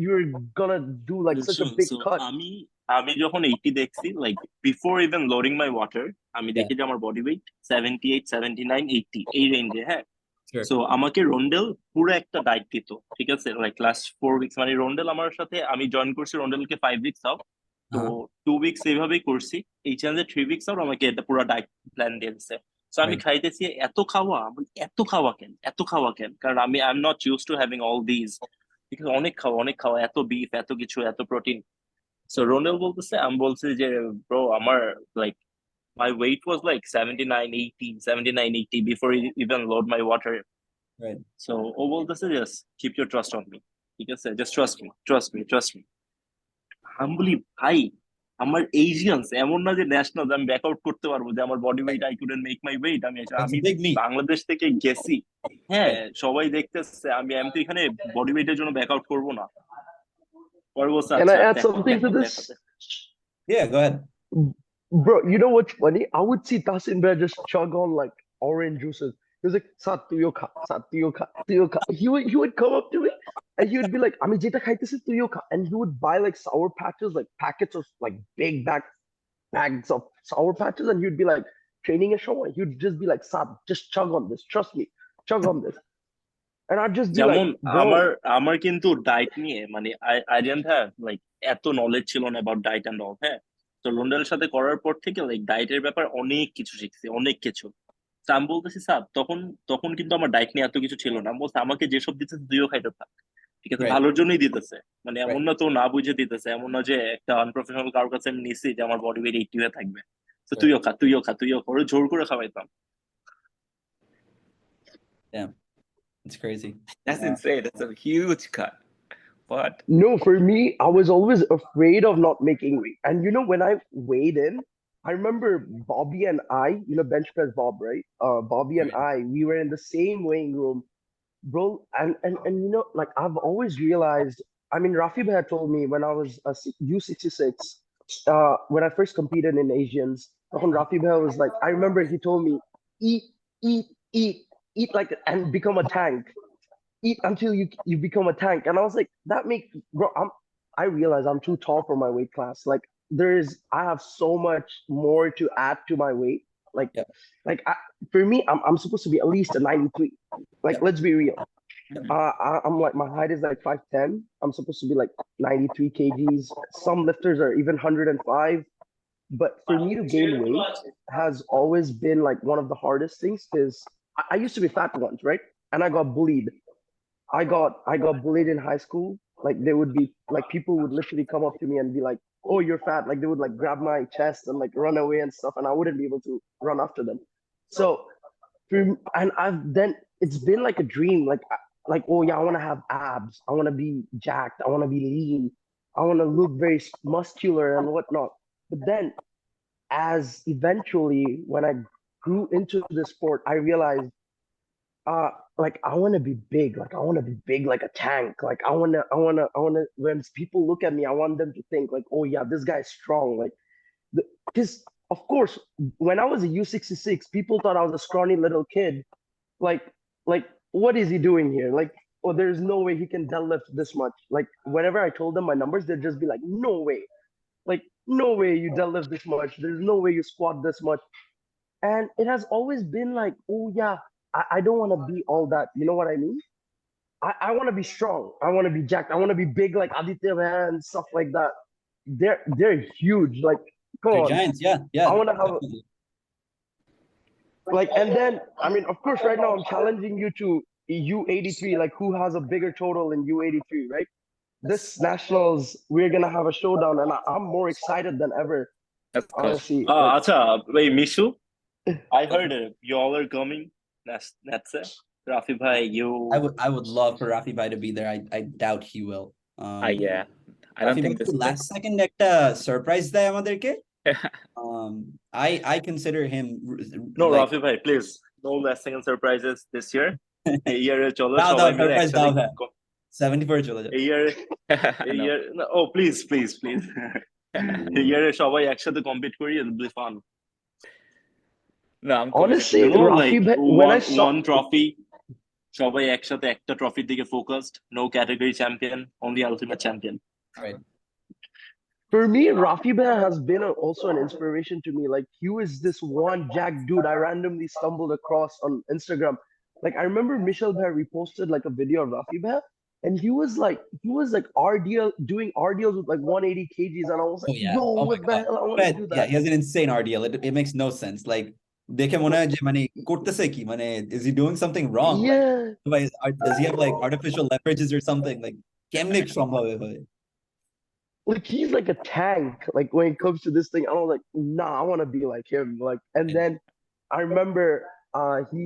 S4: you're gonna do like such a big cut
S2: আমি যখন 80 দেখছি like before even loading my water আমি দেখি যে আমার body weight 78 79 80 এই রেঞ্জে হ্যাঁ সো আমাকে রন্ডেল পুরো একটা ডায়েট দিত ঠিক আছে লাইক লাস্ট 4 weeks মানে রন্ডেল আমার সাথে আমি জয়েন করছি রন্ডেলকে 5 weeks আউট তো 2 weeks এইভাবেই করছি এই চ্যালেঞ্জে 3 weeks আউট আমাকে এটা পুরো ডায়েট প্ল্যান দিয়েছে সো আমি খাইতেছি এত খাওয়া কেন কারণ আমি I am not used to having all this because অনেক খাওয়া এত বিফ এত কিছু এত প্রোটিন So Ronald বলতেছে আমি বলছি যে bro আমার like my weight was like 79 80 before I even load my water
S1: right
S2: so ও বলতেছে just keep your trust on me ঠিক আছে just trust me আমি ভাই আমার Asians এমন না যে ন্যাশনাল আমি ব্যাক আউট করতে পারবো যে আমার body weight I couldn't make my weight আমি বাংলাদেশ থেকে গেছি হ্যাঁ সবাই দেখতেছে আমি তো এখানে বডি ওয়েটের জন্য ব্যাক আউট করবো না
S4: Can I add something to this?
S1: Yeah, go ahead.
S4: Bro, you know what's funny? I would see Tahsin Bhai just chug on like orange juices. He was like, Saad, tuyo kha, Saad, tuyo kha, tuyo kha. He would come up to me and he would be like, Ami jeta khaitese tuyo kha. And he would buy like sour patches, like packets of like big bags of sour patches, and he would be like training a show. He would just be like, Saad, just chug on this. Trust me, chug on this. And I'd just be like,
S2: যেমন
S4: bro,
S2: আমার কিন্তু diet নিয়ে মানে I didn't have like এত knowledge ছিল না about diet and all, হ্যাঁ। তো লন্ডনের সাথে করার পর থেকে লাইক ডায়েটের ব্যাপার অনেক কিছু শিখছি, অনেক কিছু। তো আমি বলতেছি স্যার, তখন তখন কিন্তু আমার ডায়েট নিয়ে এত কিছু ছিল না। বলছে আমাকে যেসব দিতেছে তুইও খাইতে থাক, ঠিক আছে,
S1: Right.
S2: ভালোর জন্যই দিতেছে। মানে এমন
S1: Right.
S2: না তো না বুঝে দিতেছে, এমন না যে একটা আনপ্রফেশনাল কারোর কাছে আমি নিছি যে আমার বডি ওয়েট 80 হয়ে থাকবে, তো
S1: Right.
S2: তুইও খা, তুইও খা, তুইও খা, ওরে জোর করে খাওয়াইতাম।
S1: Damn, it's crazy.
S3: That's insane. That's a huge cut. But
S4: no, for me, I was always afraid of not making weight. And you know, when I weighed in, I remember Bobby and I, you know, bench press Bob, right? Bobby and I, we were in the same weighing room, bro. And you know, like I've always realized. I mean, Rafi had told me when I was a U66, when I first competed in Asians. When Rafi was like, I remember he told me, eat, eat, eat, eat like and become a tank. Eat until you become a tank. And I was like, that make bro. I realize I'm too tall for my weight class. Like I have so much more to add to my weight. Like
S1: Yep.
S4: like for me, I'm supposed to be at least a 93. Like
S1: Yep.
S4: let's be real. I'm like my height is like 5'10. I'm supposed to be like 93 kgs. Some lifters are even 105. But for me to gain weight has always been like one of the hardest things because I used to be fat once, right? And I got bullied. I got bullied in high school. Like they would be like people would literally come up to me and be like, "Oh, you're fat." Like they would like grab my chest and like run away and stuff, and I wouldn't be able to run after them. So, and I've then it's been like a dream. Like oh yeah, I want to have abs. I want to be jacked. I want to be lean. I want to look very muscular and whatnot. But then, as eventually when I grew into the sport, I realized like I want to be big. Like I want to be big like a tank. Like I want to when people look at me, I want them to think like, oh yeah, this guy's strong. Like because of course when I was a U66, people thought I was a scrawny little kid. Like what is he doing here? Like oh, there's no way he can deadlift this much. Like whenever I told them my numbers, they'd just be like, no way. Like no way you deadlift this much. There's no way you squat this much. And it has always been like, oh yeah, I don't want to be all that. You know what I mean? I want to be strong. I want to be jacked. I want to be big like Aditya Bhai and stuff like that. They're huge. Like come
S1: They're
S4: on.
S1: giants. Yeah. Yeah.
S4: I want to have
S1: definitely.
S4: like, and then I mean, of course, right now I'm challenging you to U83. Like who has a bigger total in U83, right? This nationals, we're gonna have a showdown, and I'm more excited than ever.
S3: of course.
S4: Honestly, like,
S2: আচ্ছা wait, Mishu, I heard it. You all are coming. That's it. Rafi bhai, you.
S1: I would love for Rafi Bhai to be there. I doubt he will.
S3: Yeah. I don't
S1: Rafi
S3: think
S1: Bhai
S3: this
S1: to last second একটা surprise দেয় আমাদেরকে. I consider him
S2: No,
S1: like,
S2: Rafi bhai, please. No last second surprises this year. এই ইয়ারে চলো
S1: দাও
S2: সবাই মিলে
S1: surprise দাও
S2: একসাথে
S1: ভাই 74 চলে যাও.
S2: এই ইয়ারে এই
S3: No.
S2: ইয়ার oh please এই ইয়ারে সবাই একসাথে কম্পিট করি, it'll be fun.
S3: No, I'm
S4: honestly,
S2: You know,
S4: Rafi
S2: like
S4: Bhai, when I saw
S2: one trophy, সবাই একসাথে একটা ট্রফির দিকে focused, no category champion, only ultimate champion.
S1: Right.
S4: for me, Rafi Bhai has been also an inspiration to me. Like he was this one jack dude I randomly stumbled across on Instagram. Like I remember Michelle Bhai reposted like a video of Rafi Bhai, and he was like RDL doing RDLs with like 180 kgs, and I was like,
S1: Oh yeah.
S4: yo,
S1: Oh my
S4: what the
S1: God.
S4: hell? I want to
S1: But
S4: do
S1: yeah,
S4: that.
S1: he has an insane RDL. It makes no sense. Like দেখে মনে হয় যে মানে করতেছে কি মানে is he doing something wrong?
S4: Yeah.
S1: Like, does he have like artificial leverages or something? Like কেমনে সম্ভব হয়?
S4: Like he's like a tank. Like when it comes to this thing, I was like, nah, I want to be like him. Like, and then I remember he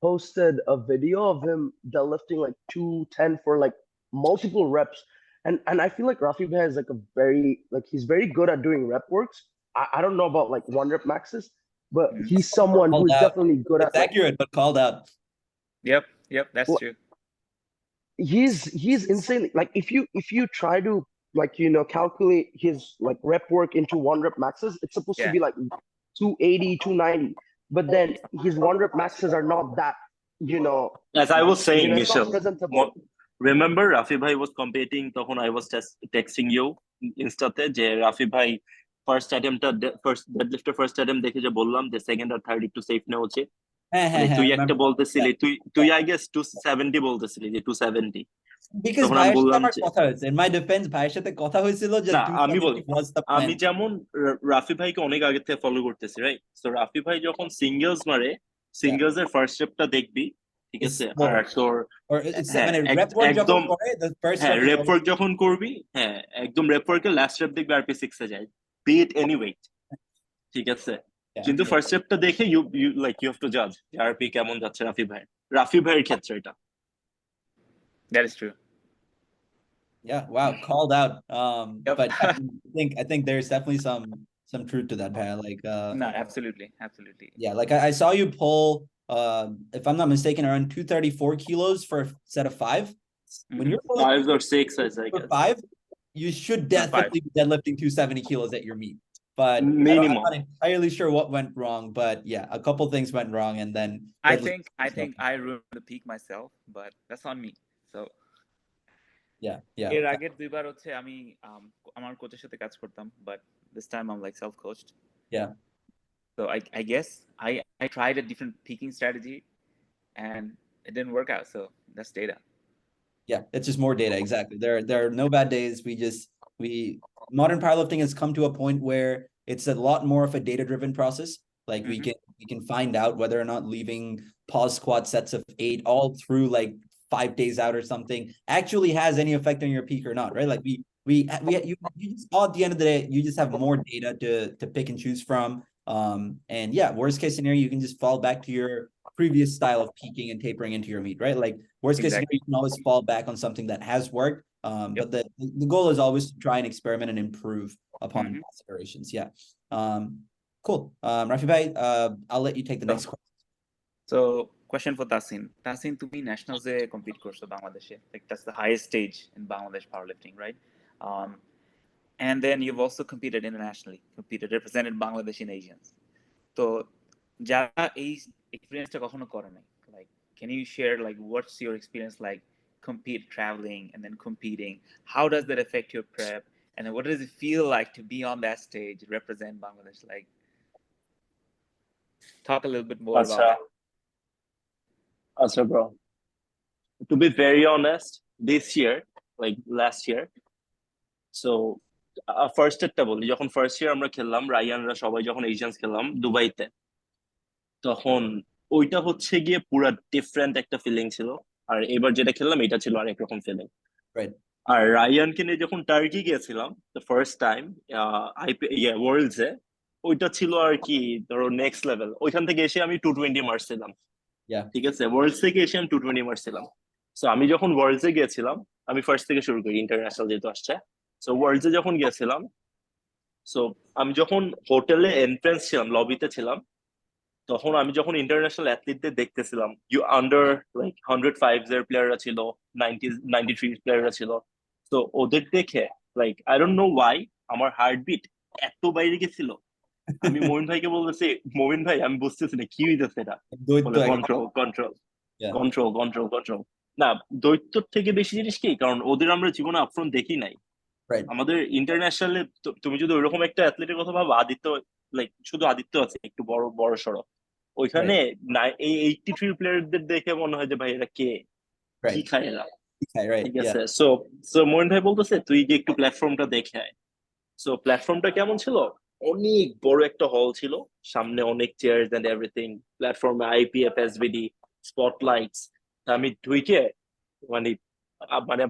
S4: posted a video of him deadlifting like 210 for like multiple reps. And I feel like Rafi Bhai is like a very like he's very good at doing rep works. I don't know about like 1 rep maxes, but he's someone
S1: Called
S4: who's
S1: out.
S4: definitely good
S1: It's
S4: at like,
S1: accurate, but called out.
S3: Yep, that's
S4: Well,
S3: true.
S4: he's insanely like if you try to like calculate his like rep work into 1 rep maxes, it's supposed to
S3: Yeah.
S4: be like 280, 290, but then his 1 rep maxes are not that,
S2: as I was saying,
S4: it's not
S2: Michelle,
S4: presentable.
S2: remember Rafi bhai was competing, তখন I was texting you ইনস্টাতে যে রাফি ভাই first অ্যাটেম্পটা first ডেডলিফটের first attempt দেখে যে বললাম যে second আর third একটু safe নেওয়া উচিত, মানে তুই একটা বলতেছিলি, তুই I guess 270 বলতেছিলি যে 270,
S1: because
S2: তখন আমি বললাম যে
S1: কথা হয়েছে, in my defense ভাইয়ের সাথে কথা হয়েছিল যে
S2: না আমি বলি,
S1: 270 was the plan.
S2: আমি যেমন রাফি ভাইকে অনেক আগে থেকে ফলো করতেছি, রাইট? সো রাফি ভাই যখন সিঙ্গেলস মারে, সিঙ্গেলস এর ফার্স্ট স্টেপটা দেখবি, ঠিক আছে? আর তোর
S1: rep work
S2: একদম
S1: the first
S2: রেপ ওয়ার্ক যখন করবি, একদম রেপ ওয়ার্কের লাস্ট রেপ দেখবি আরপি 6 এ যায়, বি ইট এনি ওয়েট, ঠিক আছে? কিন্তু ফার্স্ট স্টেপটা দেখে ইউ হ্যাভ টু জাজ আরপি কেমন যাচ্ছে রাফি ভাইয়ের ক্ষেত্রে এটা।
S3: That is true.
S1: Yeah, wow, called out.
S3: Yep.
S1: But I think there's definitely some truth to that, Pat. Like
S3: No, absolutely.
S1: Yeah, like I saw you pull if I'm not mistaken around 234 kilos for a set of 5. When you're pulling
S2: 5 or 6, I guess
S1: 5, you should definitely be deadlifting 270 kilos at your meet. But
S2: minimum.
S1: I'm not entirely sure what went wrong, but yeah, a couple things went wrong, and then
S3: I think I ruined the peak myself, but that's on me. So
S1: yeah.
S3: এর আগের দুইবার হচ্ছে আমি আমার কোচের সাথে কাজ করতাম, but this time I'm like self-coached.
S1: Yeah.
S3: So I guess I tried a different peaking strategy and it didn't work out. So that's data.
S1: Yeah, it's just more data. Exactly. There are no bad days. Modern powerlifting has come to a point where it's a lot more of a data-driven process. Like we can find out whether or not leaving pause squat sets of 8 all through like 5 days out or something actually has any effect on your peak or not, right? Like you just, all at the end of the day, you just have more data to pick and choose from. And yeah, worst case scenario, you can just fall back to your previous style of peaking and tapering into your meet, right? Like worst case scenario, you can always fall back on something that has worked. But the goal is always to try and experiment and improve upon considerations. Yeah. Cool. Rafi bhai, I'll let you take the next question.
S3: So question for Tahsin. Tahsin, to be nationals compete course of Bangladesh. Like that's the highest stage in Bangladesh powerlifting, right? And then you've also competed internationally, represented Bangladesh in Asians. So jara ei experience ta kokhono kore nai, like can you share like what's your experience like traveling and then competing? How does that affect your prep? And then what does it feel like to be on that stage, represent Bangladesh? Like talk a little bit more about that.
S2: Achha, bro. To be very honest, this year, like last year, so first একটা বলি, যখন first year আমরা খেললাম, রায়ানরা সবাই যখন Asians খেললাম দুবাইতে, তখন ওইটা হচ্ছে গিয়ে পুরা ডিফারেন্ট একটা ফিলিং ছিল, আর এবার যেটা খেললাম এটা ছিল আরেক রকম ফিলিং। আর রায়ানকে নিয়ে যখন টার্কি গিয়েছিলাম দ্য ফার্স্ট টাইম ওয়ার্ল্ডস এ, ওইটা ছিল আর কি ধরো নেক্সট লেভেল। ওইখান থেকে এসে আমি 220 মারছিলাম, ঠিক আছে? ওয়ার্ল্ডস থেকে এসে আমি 220 মারছিলাম। সো আমি যখন ওয়ার্ল্ডস এ গিয়েছিলাম, আমি ফার্স্ট থেকে শুরু করি, ইন্টারন্যাশনাল যেহেতু আসছে। সো ওয়ার্ল্ডস এ যখন গিয়েছিলাম, সো আমি যখন হোটেলে এন্ট্রান্স ছিলাম, লবিতে ছিলাম, তখন আমি যখন ইন্টারন্যাশনাল অ্যাথলিটদের দেখতেছিলাম, আন্ডার লাইক 105 এর প্লেয়াররা ছিল, 93 প্লেয়াররা ছিল। তো ওদের দেখে like I don't know Y আমার হার্টবিট এত বাইরে গেছিল। আমি মোমিন ভাইকে বলতেছি, মোমিন ভাই আমি বুঝতেছি না কি হইতেছে, এটা কন্ট্রোল। না, দৈত্যর থেকে বেশি জিনিস কি, কারণ ওদের আমরা জীবনে আপফ্রন্ট দেখি নাই। আমাদের ইন্টারন্যাশনালে তুমি যদি ওইরকম একটা অ্যাথলেটের কথা ভাবো, আদিত্য, লাইক শুধু আদিত্য আছে একটু বড় সড়ো, ওইখানে এই 83 প্লেয়ারদের দেখে মনে হয় যে ভাই এরা কে, কি খায় এরা, ঠিক আছে? সো মোহন ভাই বলতেছে তুই যে একটু প্ল্যাটফর্মটা দেখে আয়। সো প্ল্যাটফর্মটা কেমন ছিল? অনেক বড় একটা হল ছিল, সামনে অনেক চেয়ার্স এন্ড এভরিথিং, প্ল্যাটফর্মে আইপিএফ, এসভিডি, স্পটলাইটস। আমি ঢুকে মানে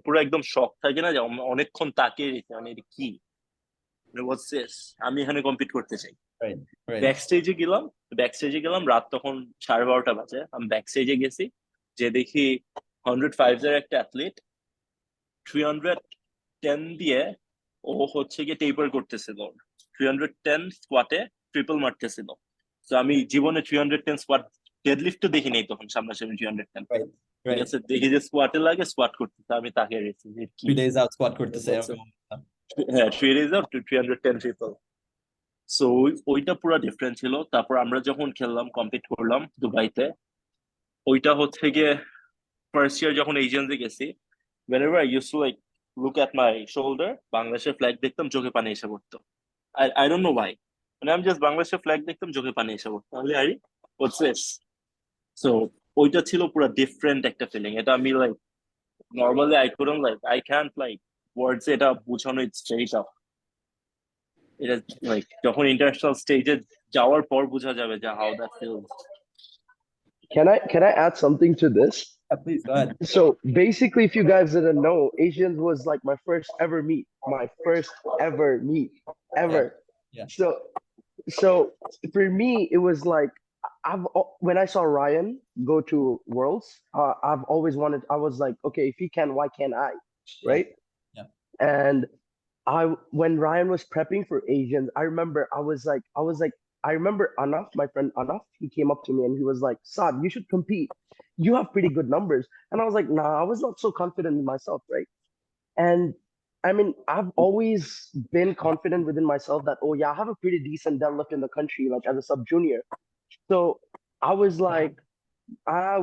S2: পুরো একদম শক থাকে না, যে অনেকক্ষণ তাকিয়ে রেখে মানে এটা কি, আমি এখানে কম্পিট করতে চাই। ব্যাকস্টেজে গেলাম, রাত তখন 12:30 বাজে। আমি ব্যাকস্টেজে গেছি, যে দেখি 105 এর একটা অ্যাথলিট 310 দিয়ে ও হচ্ছে গিয়ে টেপার করতেছিল, 310 স্কোয়াটে ট্রিপল মারতেছিল। তো আমি জীবনে 310 স্কোয়াট ডেডলিফট তো দেখি নাই তখন সামনাসামনি 310, ঠিক আছে? দেখি যে স্কোয়াটে লাগে, স্কোয়াট করতেছে, আমি তাকে রেখেছি
S1: 2 days out squat করতেছে।
S2: হ্যাঁ 3 days up to 310 people. So ওইটা পুরো ডিফারেন্ট ছিল। তারপর আমরা যখন খেললাম কম্পিট করলাম দুবাইতে, ওইটা হচ্ছে গিয়ে ফার্স্ট ইয়ার যখন এজেন্সি গেছি, whenever I used to like look at my shoulder, বাংলাদেশের ফ্ল্যাগ দেখতাম চোখে পানি এসে পড়তো। I don't know why, মানে আমি জাস্ট বাংলাদেশের ফ্ল্যাগ দেখতাম চোখে পানি এসে পড়তো, তাহলে আরে what's this? সো ওইটা ছিল পুরো ডিফারেন্ট একটা ফিলিং। এটা আমি like normally I can't like words এটা বোঝানো, ইটস ভেরি টাফ। এটা লাইক যখন ইন্টারন্যাশনাল স্টেজে যাওয়ার পর বোঝা যাবে যে how that feels.
S4: Can I add something to this?
S1: Please go ahead.
S4: So basically, if you guys didn't know, Asians was like my first ever meet, ever.
S1: Yeah.
S4: So for me, it was like when I saw Ryan go to Worlds, I've always wanted. I was like, okay, if he can, why can't I? Right?
S1: Yeah.
S4: And when Ryan was prepping for Asians, I remember Anaf, my friend Anaf, he came up to me and he was like, Saad, you should compete. You have pretty good numbers. And I was like, nah, I was not so confident in myself, right? And I mean, I've always been confident within myself that, oh yeah, I have a pretty decent deadlift in the country, like as a sub junior. So I was like,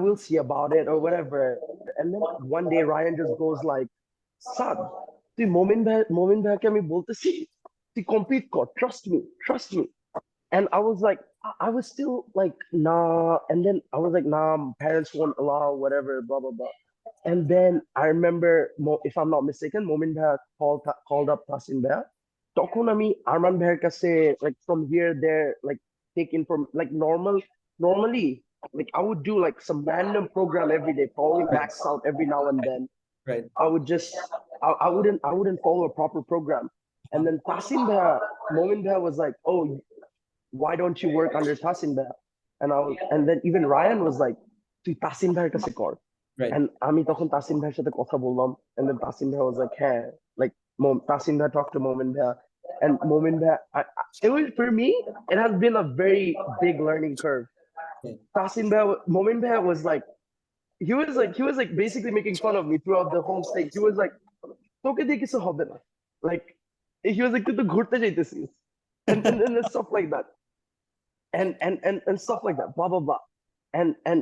S4: we'll see about it or whatever. And then one day Ryan just goes like, Saad, তুই মোমিন ভাইকে আমি বলতেছি তুই compete কর, trust me. And I was like, I was still like, nah. And then I was like, nah, parents won't allow, whatever, blah blah blah. And then I remember, if I'm not mistaken, Momin Bhai called up Tahsin Bhai. তখন আমি আরমান ভাইয়ের কাছে like from here there like take like normally like I would do like some random program every day, probably max out every now and then.
S1: Right.
S4: I would just I wouldn't follow a proper program. And then Tahsin Bhai, Momin Bhai was like, oh, why don't you work under Tahsin Bhai? And then even Ryan was like, তুই Tahsin Bhaiয়ের কাছে কর।
S1: Right.
S4: And আমি তখন Tahsin Bhaiয়ের সাথে কথা বললাম, and then Tahsin Bhai was like, হ্যাঁ, like Tahsin Bhai talked to Momin Bhai, and Momin Bhai, it was, for me, it has been a very big learning curve. Tahsin Bhai, Momin Bhai was like, he was like basically making fun of me throughout the whole stage. He was like, তোকে দিয়ে কিছু হবে না, like he was like, তুই তো ঘুরতে যাইতেছিস, and stuff like that. And stuff like that, blah blah blah. And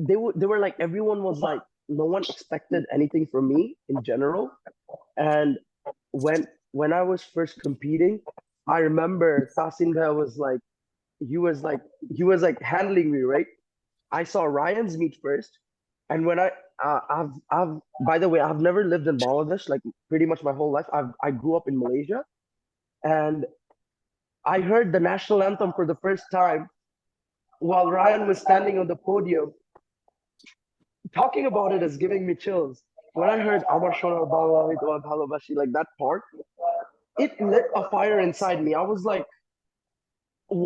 S4: they were like, everyone was like, no one expected anything from me in general. And when I was first competing, I remember Tahsin Bhai was like, he was like handling me, right? I saw Ryan's meet first, and when I've by the way, I've never lived in Bangladesh like pretty much my whole life. I grew up in Malaysia, and I heard the national anthem for the first time while Ryan was standing on the podium. Talking about it is giving me chills. When I heard Amar Shonar Bangla Bhalobashi, like that part, it lit a fire inside me. I was like,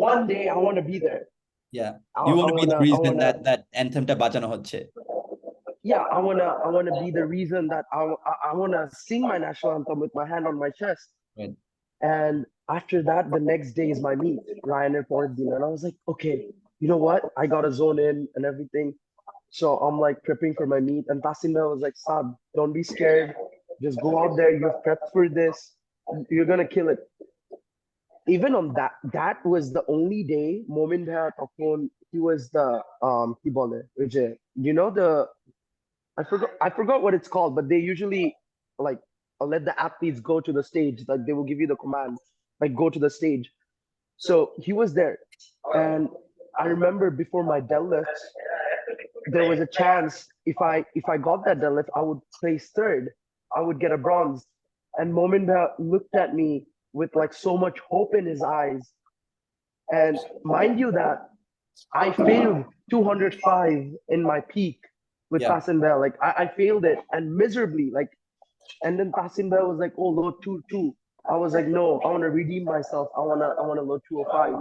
S4: one day I want to be there.
S1: Yeah. You want to be the reason that anthem ta bajano hocche.
S4: Yeah, I wanna be the reason that I wanna sing my national anthem with my hand on my chest.
S1: Right.
S4: And after that, the next day is my meet, Ryan reported dinner, and I was like, okay, you know what? I got a zone in and everything. So I'm like prepping for my meet, and Tahsin Bhai was like, Saad, don't be scared. Just go out there. You've prepped for this. You're gonna kill it. Even on that was the only day Momin Bhai তখন he was the কি বলে ওই যে, you know, the I forgot what it's called, but they usually like let the athletes go to the stage, like they will give you the command, like go to the stage. So he was there, and I remember before my deadlift, there was a chance if I got that deadlift, I would place third, I would get a bronze. And Momin Bhai looked at me with like so much hope in his eyes. And mind you that I failed 205 in my peak with Tahsin Bhai. Like I failed it, and miserably. Like, and then Tahsin Bhai was like, oh, load 2-2. I was like, no, I want to redeem myself. I wanna load 205.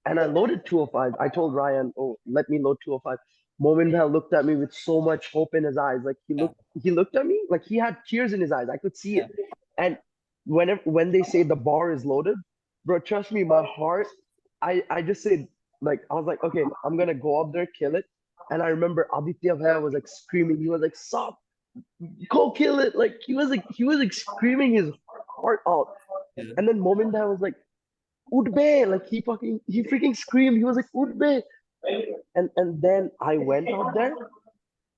S4: And I loaded 205. I told Ryan, oh, let me load 205. Momin Bhai looked at me with so much hope in his eyes. Like he looked at me like he had tears in his eyes. I could see it. And when they say the bar is loaded, bro, trust me, my heart, I just said, like, I was like, okay, I'm gonna go up there, kill it. And I remember Aditya Bhai was like screaming. He was like, stop, go kill it. Like he was screaming his heart out.
S1: Yeah.
S4: And then Mominda was like, Udbe, like he freaking screamed. He was like, Udbe. And then I went out there,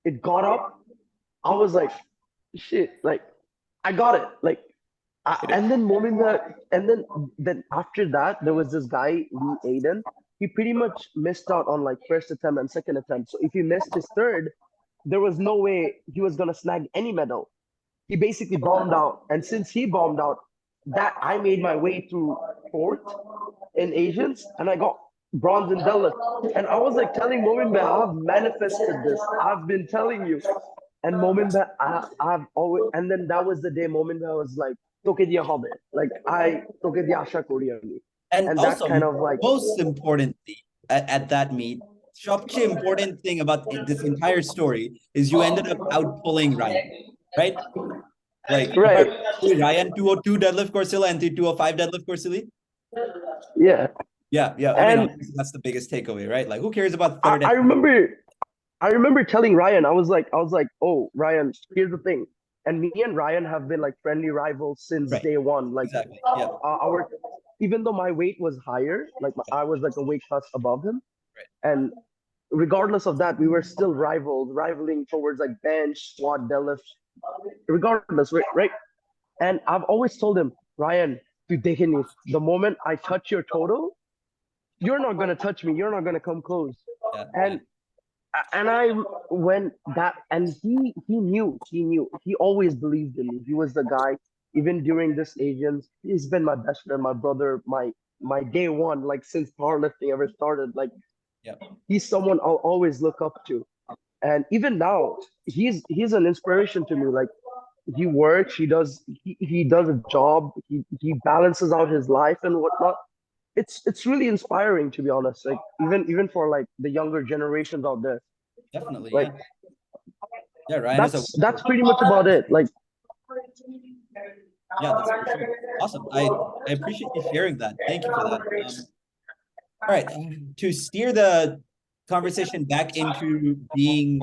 S4: it got up. I was like, shit, like I got it. Like and then Mominda, and then after that, there was this guy, Lee Aiden. He pretty much missed out on like first attempt and second attempt. So if he missed his third, there was no way he was gonna snag any medal. He basically bombed out. And since he bombed out, that I made my way through fourth in Asians and I got bronze in deadlift. And I was like telling Momin, I've manifested this. I've been telling you. And Momin, I've always, and then that was the day Momin was like, toke diya hobe. Like I toke diya asha kori ami.
S1: And
S4: that
S1: also,
S4: kind of like
S1: most importantly, at that meet, Shopche important thing about this entire story is you ended up outpulling Ryan, right? Like
S4: right.
S1: Ryan 202 deadlift Corsilla and 205 deadlift Corsilla.
S4: Yeah.
S1: Yeah. I mean, that's the biggest takeaway, right? Like, who cares about third?
S4: I remember telling Ryan, I was like, oh, Ryan, here's the thing. And me and Ryan have been like friendly rivals since day one. Like,
S1: exactly. Yeah.
S4: Even though my weight was higher, like I was like a weight class above him, and regardless of that, we were still rivaling towards like bench, squat, deadlift, regardless, right? And I've always told him, Ryan, the moment I touch your total, you're not gonna touch me. You're not gonna come close. And I when that, and he knew. He always believed in me. He was the guy. Even during this Asians, he's been my best friend, my brother, my day one, like since powerlifting ever started. Like, he's someone I'll always look up to. And even now, he's an inspiration to me. Like, he works, he does a job, he balances out his life and whatnot. It's really inspiring, to be honest. Like even for like the younger generations out there.
S1: Definitely.
S4: Like,
S1: Ryan.
S4: That's pretty much about it. Like,
S1: yeah, that's for sure. Awesome. I appreciate you sharing that. Thank you for that. All right, to steer the conversation back into being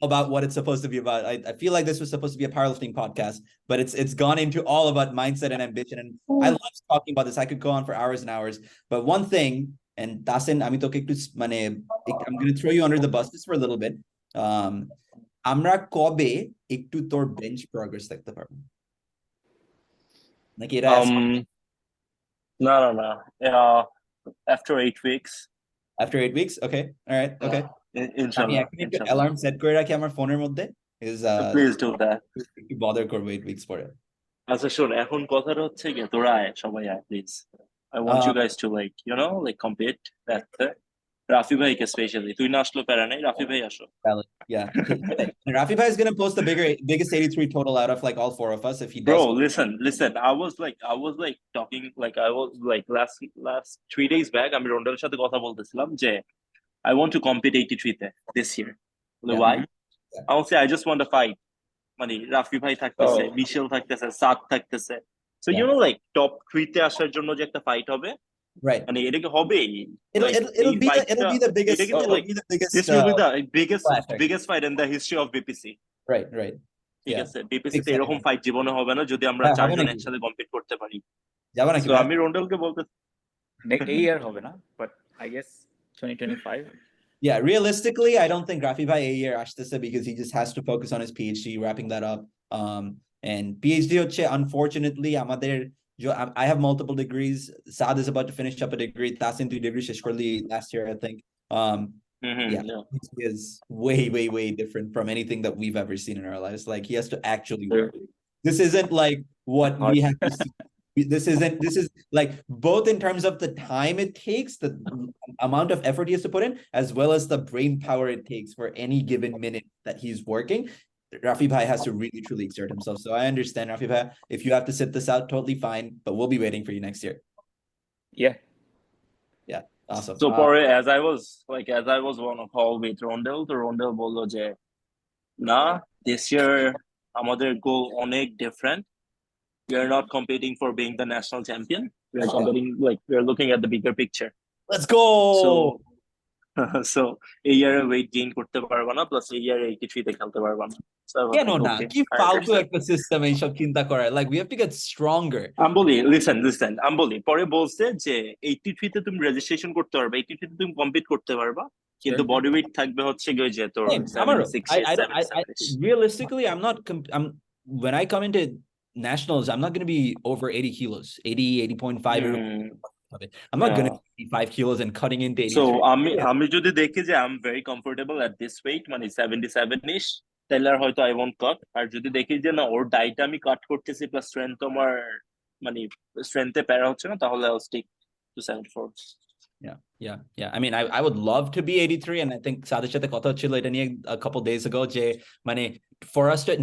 S1: about what it's supposed to be about. I feel like this was supposed to be a powerlifting podcast, but it's gone into all about mindset and ambition. And I love talking about this. I could go on for hours and hours. But one thing, and Tahsin, I'm going to throw you under the bus just for a little bit. আমরা কবে একটু তোর bench progress দেখতে পারবো? নাকি এটা
S2: No. After 8 weeks.
S1: After 8 weeks? Okay. All right. Okay.
S2: Inshallah.
S1: Alarm set করে রাখি আমার ফোনের মধ্যে।
S2: Please do that.
S1: একটু bother করবো 8 weeks পরে।
S2: আচ্ছা শোন, এখন কথাটা হচ্ছে কি, তোরা আয়, সবাই আয় please. I want you guys to like, compete. That's it. Rafi bhai ke especially. তুই না আসলো প্যারা নাই, Rafi bhai আসো.
S1: Yeah. Rafi bhai is going to post the biggest 83 total out of like all four of us if he does.
S2: Bro, listen. I was like talking, like I was like last 3 days back, আমি রন্ডেলের সাথে কথা বলতেছিলাম যে I want to compete 83 তে this year. Why? I will say I just want to fight. মানে রাফি ভাই থাকতেছে, মিশেল থাকতেছে, সাদ থাকতেছে। So like top 3 তে আসার জন্য যে একটা ফাইট হবে,
S1: right?
S2: মানে এটা কি হবে?
S1: It'll be the biggest.
S2: This will be the biggest fight in the history of BPC.
S1: Right.
S2: ঠিক আছে, BPC তে এরকম ফাইট জীবনে হবে না যদি আমরা চারজন একসাথে কম্পিট করতে পারি।
S1: যাবা নাকি?
S2: So আমি রন্ডেলকে বলতে
S3: এই ইয়ার হবে না, but I guess 2025.
S1: Yeah, realistically, I don't think Rafi bhai a year ashtese because he just has to focus on his PhD, wrapping that up. And PhD hocche, unfortunately, I have multiple degrees. Saad is about to finish up a degree. Tahsin 2 degrees shesh korli last year, I think. PhD is way different from anything that we've ever seen in our lives. Like, he has to actually work. This isn't like what we have to see. This is like both in terms of the time it takes, the amount of effort he has to put in, as well as the brain power it takes for any given minute that he's working. Rafi bhai has to really truly exert himself. So I understand, Rafi bhai, if you have to sit this out, totally fine, but we'll be waiting for you next year.
S3: Yeah,
S1: awesome.
S2: So as I was on a call with Rondel বললো যে না, this year আমাদের goal অনেক different. We are not competing for being the national champion. We are competing, like, we are looking at the bigger picture.
S1: Let's go.
S2: So so এই ইয়ারে weight gain করতে পারবা না, প্লাস এই ইয়ারে 83 তে খেলতে পারবা না। So I was
S1: কেন
S2: like,
S1: না,
S2: okay,
S1: কি
S2: I
S1: ফালতু
S2: understand.
S1: একটা সিস্টেম এইসব চিন্তা করে, like we have to get stronger.
S2: আমি বলি লিসেন আমি বলি, পরে বলছে যে 83 তে তুমি রেজিস্ট্রেশন করতে পারবে, 83 তে তুমি কম্পিট করতে পারবা, কিন্তু বডি ওয়েট থাকবে হচ্ছে গিয়ে যে তোর
S1: Same, আমারও।
S2: 76
S1: I don't,
S2: 77
S1: realistically, I'm when I come into nationals, I'm not going to be over 80 kilos, 80, 80.5. I'm not going to be 85 kilos and cutting into
S2: so
S1: 83.
S2: আমি যদি দেখি যে I am very comfortable at this weight, মানে 77 ইশ, তাহলে আর হয়তো I won't কাট। আর যদি দেখি যে না ওর ডাইট আমি কাট করতেছি প্লাস স্ট্রেংথ আমার মানে স্ট্রেংথে প্যারা হচ্ছে না, তাহলে I will stick to 74.
S1: Yeah. I mean, I would love to be 83, and I think Saad's সাথে কথা হচ্ছিল এটা নিয়ে a couple days ago যে মানে for us to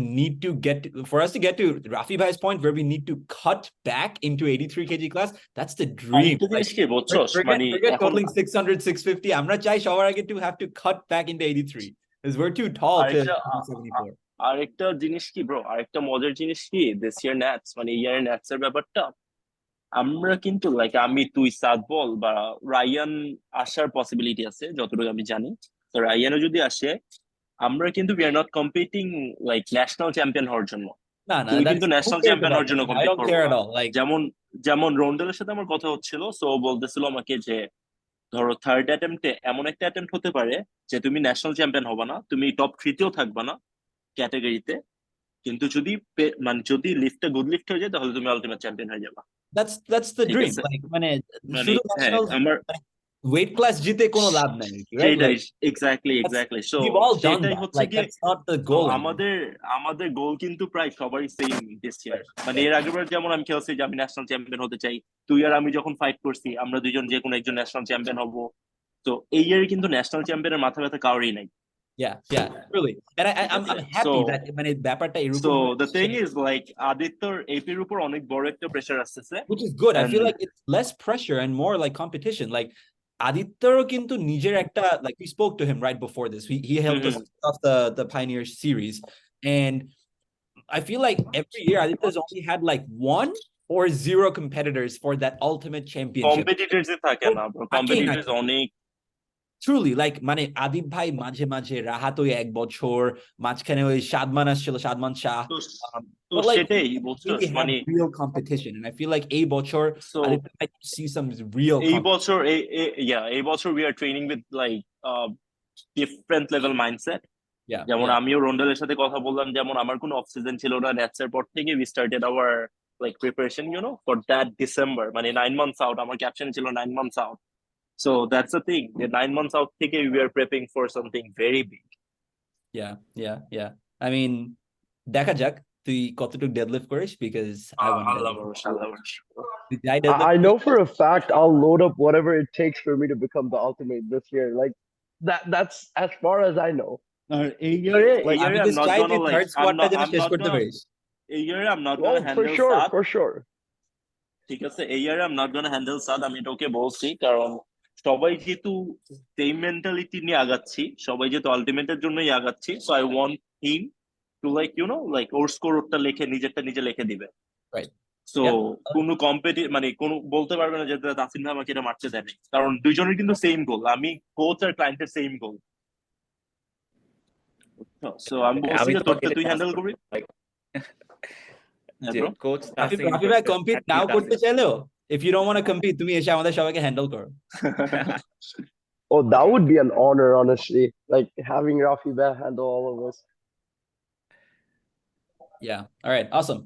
S1: get to Rafi bhai's point where we need to cut back into 83 kg class, that's the dream.
S2: আরেকটা জিনিস কি বুঝছস, মানে
S1: forget
S2: এখন
S1: totaling 600, 650. আমরা চাই সবার আগে to have to cut back into 83 because we're too tall to
S2: আরেকটা
S1: 74.
S2: আরেকটা জিনিস কি ব্রো, আরেকটা মজার জিনিস কি, দিস ইয়ার ন্যাটস মানে ইয়ার ন্যাটস এর ব্যাপারটা, আমরা কিন্তু লাইক আমি তুই সাদ বল বা রায়ান আসার পসিবিলিটি আছে যতটুকু আমি জানি। তো রায়ানও যদি আসে, আমরা কিন্তু we are not competing like national champion হওয়ার জন্য।
S1: না
S2: তুমি কিন্তু ন্যাশনাল চ্যাম্পিয়ন হওয়ার জন্য
S1: I
S2: কম্পিট
S1: don't
S2: করবে
S1: care at
S2: না।
S1: all. Like
S2: যেমন রোন্ডেলের সাথে আমার কথা হচ্ছিল, সো বলতেছিল আমাকে যে ধরো থার্ড অ্যাটেম্পটে এমন একটা অ্যাটেম্পট হতে পারে যে তুমি ন্যাশনাল চ্যাম্পিয়ন হবা না, তুমি টপ 3-তেও থাকবা না ক্যাটাগরিতে, কিন্তু মানে যদি লিফটে গুড লিফট হয়ে যায় তাহলে তুমি আলটিমেট চ্যাম্পিয়ন হয়ে যাবা।
S1: that's the
S2: ঠিক
S1: dream.
S2: আছে,
S1: Like মানে
S2: মানে
S1: শুধু
S2: হ্যাঁ
S1: nationals,
S2: আমার
S1: weight class জিতে কোনো লাভ নাই, right?
S2: সেইটাই
S1: Like
S2: exactly. So
S1: we've all done
S2: সেটাই
S1: that.
S2: হচ্ছে
S1: Like
S2: গিয়ে,
S1: that's not the
S2: তো
S1: goal anymore.
S2: আমাদের গোল কিন্তু প্রায় সবারই সেম দিস ইয়ার। মানে এর আগেবার যেমন আমি খেলছি যে আমি ন্যাশনাল চ্যাম্পিয়ন হতে চাই, তুই আর আমি যখন ফাইট করছি আমরা দুজন যে কোনো একজন ন্যাশনাল চ্যাম্পিয়ন হব। তো এই ইয়ারে কিন্তু ন্যাশনাল চ্যাম্পিয়নের মাথা ব্যথা কারোরই নাই।
S1: Yeah, really. And I'm happy that মানে ব্যাপারটা এরকম
S2: So the
S1: হচ্ছে,
S2: thing is like আদিত্যর এপির উপর অনেক বড় একটা প্রেসার আসছে,
S1: which is good. I feel
S2: and
S1: like it's less pressure and more like competition. Like Adityarও কিন্তু নিজের একটা, like we spoke to him right before this. He helped us off the Pioneer series, and I feel like every year Aditya's only had like 1 or 0 competitors for that ultimate championship.
S2: Competitors থাকে না bro, competitors অনেক
S1: Truly, like মানে আদিব ভাই মাঝে মাঝে, রাহাত ওই 1 বছর, মাঝখানে ওই সাদমান আসছিল, সাদমান শাহ,
S2: তো
S1: but like
S2: সেটাই বুঝছস
S1: really have
S2: মানে
S1: real competition, and I feel like এই বছর
S2: so
S1: আদিব ভাই see some real
S2: এই বছর এই বছর we are training with like different level mindset. যেমন আমিও রোন্ডেলের সাথে কথা বললাম, যেমন আমার কোনো অফ সিজন ছিল না ন্যাটস এর পর থেকে, we started our like preparation for that December, মানে 9 months out, আমার ক্যাপশন ছিল 9 months out. So that's the thing, the 9 months out থেকে we are prepping for something very big.
S1: Yeah. I mean, দেখা যাক তুই কতটুকু ডেডলিফট করিস, because I want
S4: I know for a fact I'll load up whatever it takes for me to become the ultimate this year. Like that's as far as I know.
S2: এই ইয়ারে I'm not gonna like
S1: I'm not
S2: gonna handle Saad.
S4: For sure.
S2: ঠিক আছে, এই ইয়ারে I'm not gonna handle Saad, আমি এটা ওকে বলছি, কারণ সবাই যেহেতু সেম মেন্টালিটি নিয়ে আগাচ্ছি, সবাই যেহেতু আলটিমেটের জন্যই আগাচ্ছি, so I want him to like like ওর স্কোরটা লিখে নিজেরটা নিজে লিখে দিবে,
S1: রাইট?
S2: সো কোনো মানে কোনো বলতে পারবে না যে তাসিন ভাই আমাকে এটা মারতে দেয়নি, কারণ দুইজনের কিন্তু সেম গোল, আমি কোচ আর ক্লায়েন্টের সেম গোল। সো আমি বলছি যে তোরটা তুই হ্যান্ডেল করবি।
S3: কোচ
S1: রাফি ভাই কম্পিট নাও করতে চাইলেও, if you don't want to compete, তুমি এসে আমাদের সবাইকে হ্যান্ডেল করো।
S4: Oh, that would be an honor, honestly. Like having Rafi Bhai handle all of us.
S1: Yeah. All right. Awesome.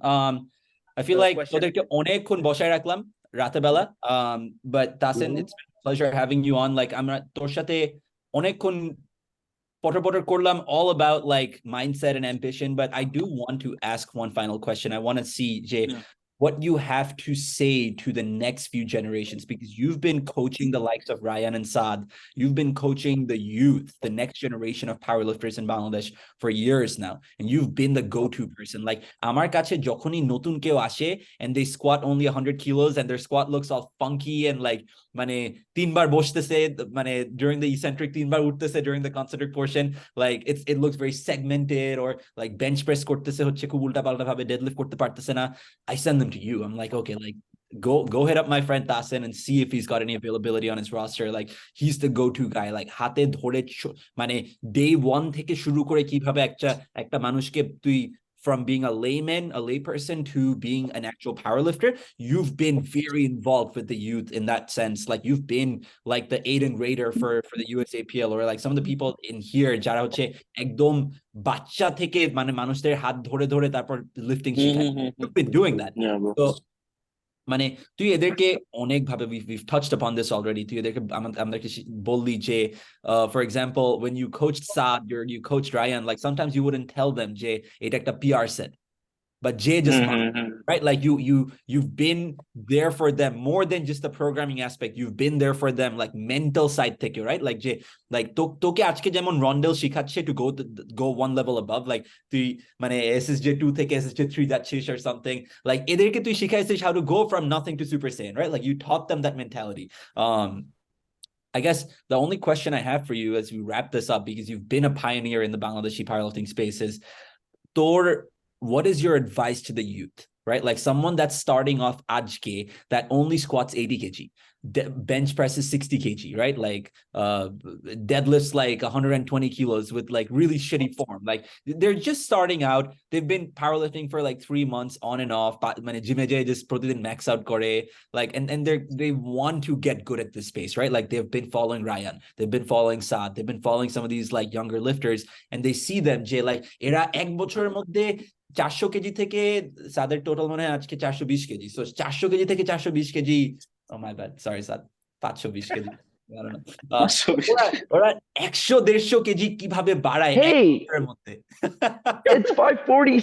S1: I feel like ওদেরকে অনেকক্ষণ বসায় রাখলাম রাতেবেলা, but Tahsin, it's been a pleasure having you on. Like আমরা তোর সাথে অনেকক্ষণ পটর করলাম all about like mindset and ambition, but I do want to ask one final question. I want to see Jay, what you have to say to the next few generations, because you've been coaching the likes of Ryan and Saad. You've been coaching the youth, the next generation of powerlifters in Bangladesh for years now, and you've been the go-to person. Like আমার কাছে যখনই নতুন কেউ আসে and they squat only 100 kilos and their squat looks all funky and like মানে 3 বার বসতেছে, মানে during the eccentric 3 বার উঠতেছে during the concentric portion, like it looks very segmented, or like bench press করতেছে হচ্ছে খুব উল্টা পাল্টা ভাবে, deadlift করতে পারতেছে না, I send them to you. I'm like, okay, like go hit up my friend Tahsin and see if he's got any availability on his roster. Like he's the go-to guy. Like হাতে ধরে মানে day one থেকে শুরু করে কিভাবে একটা মানুষকে তুই from being a layman, a layperson to being an actual powerlifter, you've been very involved with the youth in that sense. Like you've been like the Aiden Raider for the USAPL, or like some of the people in here যারা হচ্ছে একদম বাচ্চা থেকে মানে মানুষদের হাত ধরে ধরে তারপর lifting শেখায়. You've been doing that.
S2: Yeah, bro.
S1: So মানে তুই এদেরকে অনেক ভাবে we've touched upon this already, তুই এদেরকে আমাদেরকে বললি যে for example when you coached Saad, you coached Ryan, like sometimes you wouldn't tell them যে এটা একটা PR set, but Jay just right, like you've been there for them more than just the programming aspect. You've been there for them like mental side থেকে, right? Like Jay, like তোকে আজকে যেমন রন্ডেল শিখাচ্ছে to go one level above, like তুই মানে SSJ 2 থেকে SSJ 3 যাচ্ছিস or something, like এদেরকে তুই শিখাইছিস how to go from nothing to Super Saiyan, right? Like you taught them that mentality. I guess the only question I have for you as we wrap this up, because you've been a pioneer in the Bangladeshi powerlifting space, is what is your advice to the youth, right? Like someone that's starting off ajke that only squats 80 kg, bench presses 60 kg, right? Like deadlifts like 120 kilos with like really shitty form. Like they're just starting out. They've been powerlifting for like 3 months on and off. Mane gym e just protidin max out kore, like and they want to get good at this space, right? Like they've been following Ryan, they've been following Saad, they've been following some of these like younger lifters, and they see them je like era ek bochorer moddhe 400 KG থেকে সাদের total মনে হয় আজকে 420 KG, so 400 KG থেকে 420 KG, oh my bad, sorry Saad, 520 KG, I don't know, ওরা 100-150 KG কিভাবে বাড়ায় এর মধ্যে?
S4: It's 540.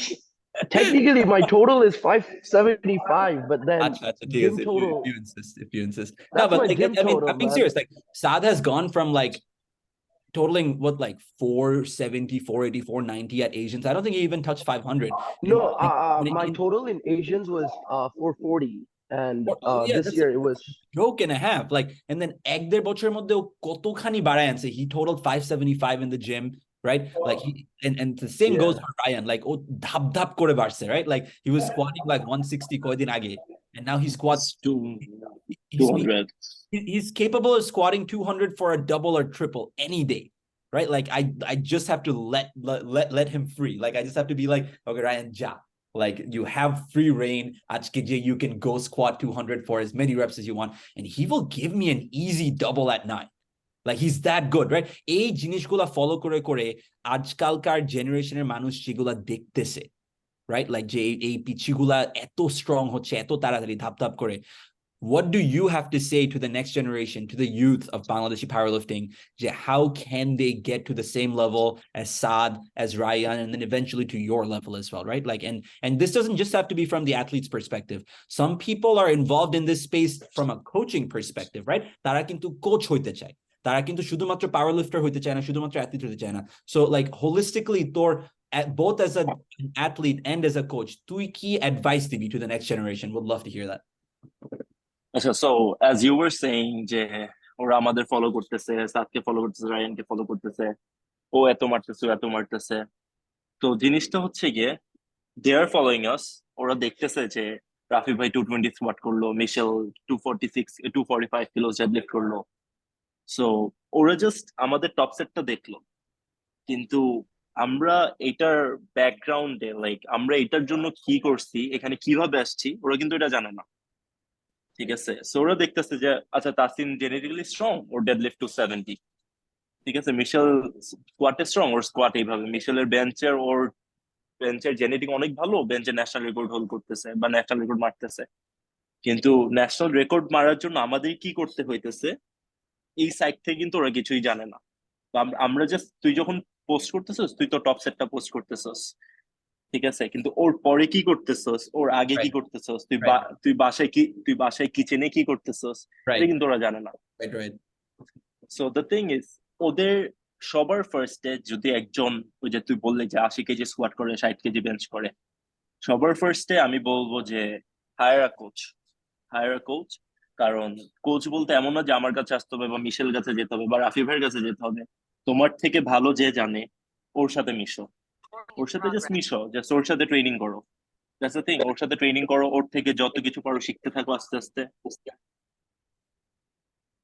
S4: Technically my total is 575, but then gym total,
S1: if you insist.
S4: No, but like,
S1: I mean, I'm being serious. Like Saad has gone from like totaling what, like 470, 480, 490 at Asians. I don't think he even touched 500.
S4: No, my total in Asians was 440, and this year it was
S1: joke and a half. Like, and then ekder bocher moddhe kotokhani baray anse. He totaled 575 in the gym, right? Like he and the same goes for Ryan. Like oh dhap dhap kore barse, right? Like he was squatting like 160 koidin age, and now he squats
S2: 200.
S1: He's capable of squatting 200 for a double or triple any day, right? Like I just have to let him free. Like I just have to be like, okay, Ryan, ja, like you have free reign. Ajke je you can go squat 200 for as many reps as you want, and he will give me an easy double at 9. Like he's that good, right? এই জিনিসগুলা follow করে করে আজকালকার জেনারেশনের মানুষ যেগুলা দেখতেছে, right? Like যে এই পিচিগুলা এত স্ট্রং হচ্ছে এত তাড়াতাড়ি ধাপ ধাপ করে, what do you have to say to the next generation, to the youth of Bangladeshi powerlifting? How can they get to the same level as Saad, as Ryan, and then eventually to your level as well, right? Like, and this doesn't just have to be from the athlete's perspective. Some people are involved in this space from a coaching perspective, right? Tara kintu coach hoite chai. Tara kintu shudumatra powerlifter hoite chai na, shudumatra athlete hoite chai na. So like holistically, both as an athlete and as a coach, tui ki advice dibi to the next generation? Would love to hear that.
S2: So as you were saying যে ওরা আমাদের follow করতেছে, সাদকে follow করতেছে, রায়ানকে follow করতেছে, ও এত মারতেছে, তো জিনিসটা হচ্ছে গিয়ে they are following us. ওরা দেখতেছে যে রাফি ভাই 220 স্কোয়াট করলো, মিশেল 245 কিলো ডেডলিফট করলো, সো ওরা জাস্ট আমাদের টপ সেটটা দেখলো, কিন্তু আমরা এটার ব্যাকগ্রাউন্ডে লাইক আমরা এটার জন্য কি করছি, এখানে কিভাবে আসছি, ওরা কিন্তু এটা জানে না, ঠিক আছে? সো ওরা দেখতেছে যে আচ্ছা তাসিন জেনেটিক্যালি স্ট্রং, ওর ডেডলিফট 270, ঠিক আছে? মিশেল স্কোয়াটে স্ট্রং, ওর স্কোয়াট এইভাবে, মিশেলের বেঞ্চের জেনেটিক অনেক ভালো, বেঞ্চের ন্যাশনাল রেকর্ড হোল্ড করতেছে বা ন্যাশনাল রেকর্ড মারতেছে, কিন্তু ন্যাশনাল রেকর্ড মারার জন্য আমাদের কি করতে হইতেছে এই সাইড থেকে কিন্তু ওরা কিছুই জানে না। আমরা জাস্ট, তুই যখন পোস্ট করতেছস, তুই তো টপ সেটটা পোস্ট করতেছস, ঠিক আছে, কিন্তু ওর পরে কি করতেছস, ওর আগে কি করতেছস, তুই বাসায় কিচেনে কি করতেছস, এটা কিন্তু ওরা জানে না। সো দ্য থিং ইজ, ওদের সবার ফার্স্টে যদি একজন, ওই যে তুই বললে যে 80 কেজি স্কোয়াট করে 60 কেজি বেঞ্চ করে, সবার ফার্স্টে আমি বলবো যে হায়ার আ কোচ। কারণ কোচ বলতে এমন না যে আমার কাছে আসতে হবে বা মিশেল কাছে যেতে হবে বা রাফি ভাইয়ের কাছে যেতে হবে, তোমার থেকে ভালো যে জানে ওর সাথে মিশো, ওর সাথে জাস্ট মিশো, জাস্ট ওর সাথে ট্রেনিং করো, দ্যাটস দ্য থিং, ওর সাথে ট্রেনিং করো, ওর থেকে যত কিছু পারো শিখতে থাকো আস্তে আস্তে।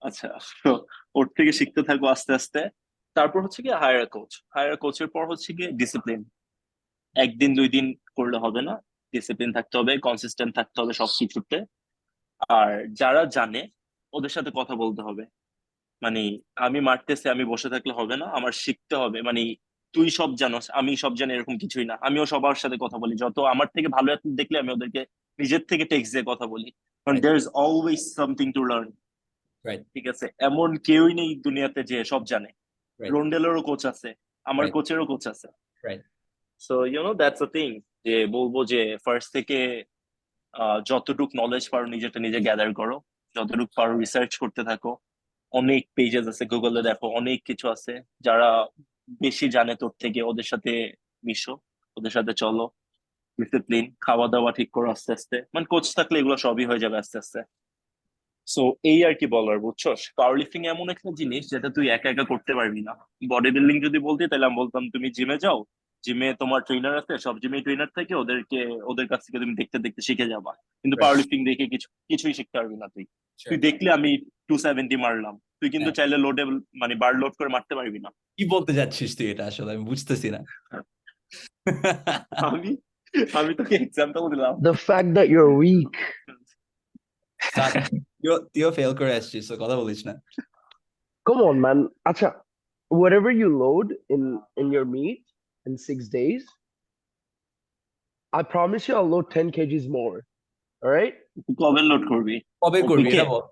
S2: আচ্ছা, তো ওর থেকে শিখতে থাকো আস্তে আস্তে। তারপর হচ্ছে কি হায়ার কোচের পর হচ্ছে কি ডিসিপ্লিন। একদিন 2 দিন করলে হবে না, ডিসিপ্লিন থাকতে হবে, কনসিস্টেন্ট থাকতে হবে সবকিছুতে। আর যারা জানে ওদের সাথে কথা বলতে হবে। মানে আমি মারতেছি, আমি বসে থাকলে হবে না, আমার শিখতে হবে। মানে তুই সব জানোস, আমি সব জানি, এরকম কিছুই না। আমিও সবার সাথে কথা বলি, যত আমার থেকে ভালো অ্যাথলিট দেখলে আমি ওদেরকে নিজের থেকে টেক্সট দিয়ে কথা বলি, কারণ there is always something to learn.
S1: Right,
S2: ঠিক আছে, এমন কেউই নেই দুনিয়াতে যে সব জানে।
S1: রাইট,
S2: রন্ডেলেরও কোচ আছে, আমার
S1: রাইট,
S2: কোচেরও কোচ আছে।
S1: Right.
S2: So that's a thing, যে বলবো যে ফার্স্ট থেকে যতটুক নলেজ পারো নিজেটা নিজে গ্যাদার করো, যতটুক পারো রিসার্চ করতে থাকো। অনেক পেজেস আছে গুগলে, দেখো অনেক কিছু আছে। যারা বেশি জানে তোর থেকে, ওদের সাথে মিশো, ওদের সাথে চলো। ডিসিপ্লিন, খাওয়া দাওয়া ঠিক করো আস্তে আস্তে, মানে কোচ থাকলে এগুলো সবই হয়ে যাবে আস্তে আস্তে। সো এই আর কি বলার, বুঝছস? পাওয়ার লিফটিং এমন একটা জিনিস যেটা তুই একা একা করতে পারবি না। বডি বিল্ডিং যদি বলতি তাহলে আমি বলতাম তুমি জিমে যাও, জিমে তোমার ট্রেনার আছে, সব জিমে ট্রেনার থাকে, ওদের কাছ থেকে তুমি দেখতে দেখতে শিখে যাবা। কিন্তু
S1: Right.
S2: পাওয়ার লিফটিং দেখে কিছুই শিখতে পারবি না তুই। তুই
S1: Sure.
S2: দেখলে আমি 270 মারলাম, তুই কিন্তু
S1: হ্যাঁ।
S2: চাইলে লোডে, মানে বার লোড করে মারতে পারবি না।
S1: কি বলতে যাচ্ছিস তুই? এটা আসলে আমি বুঝতেছি না।
S2: আমি আমি তোকে এক্সাম্পল দিলাম।
S4: The fact that you're weak.
S1: তুইও ফেল করে আসছিস, তো কথা বলিস না।
S4: Come on, man. Acha, whatever you load in your meet in 6 days, I promise you I'll load 10 kgs more. All right?
S2: তুই কবে লোড করবি?
S1: কবে করবি এটা বল।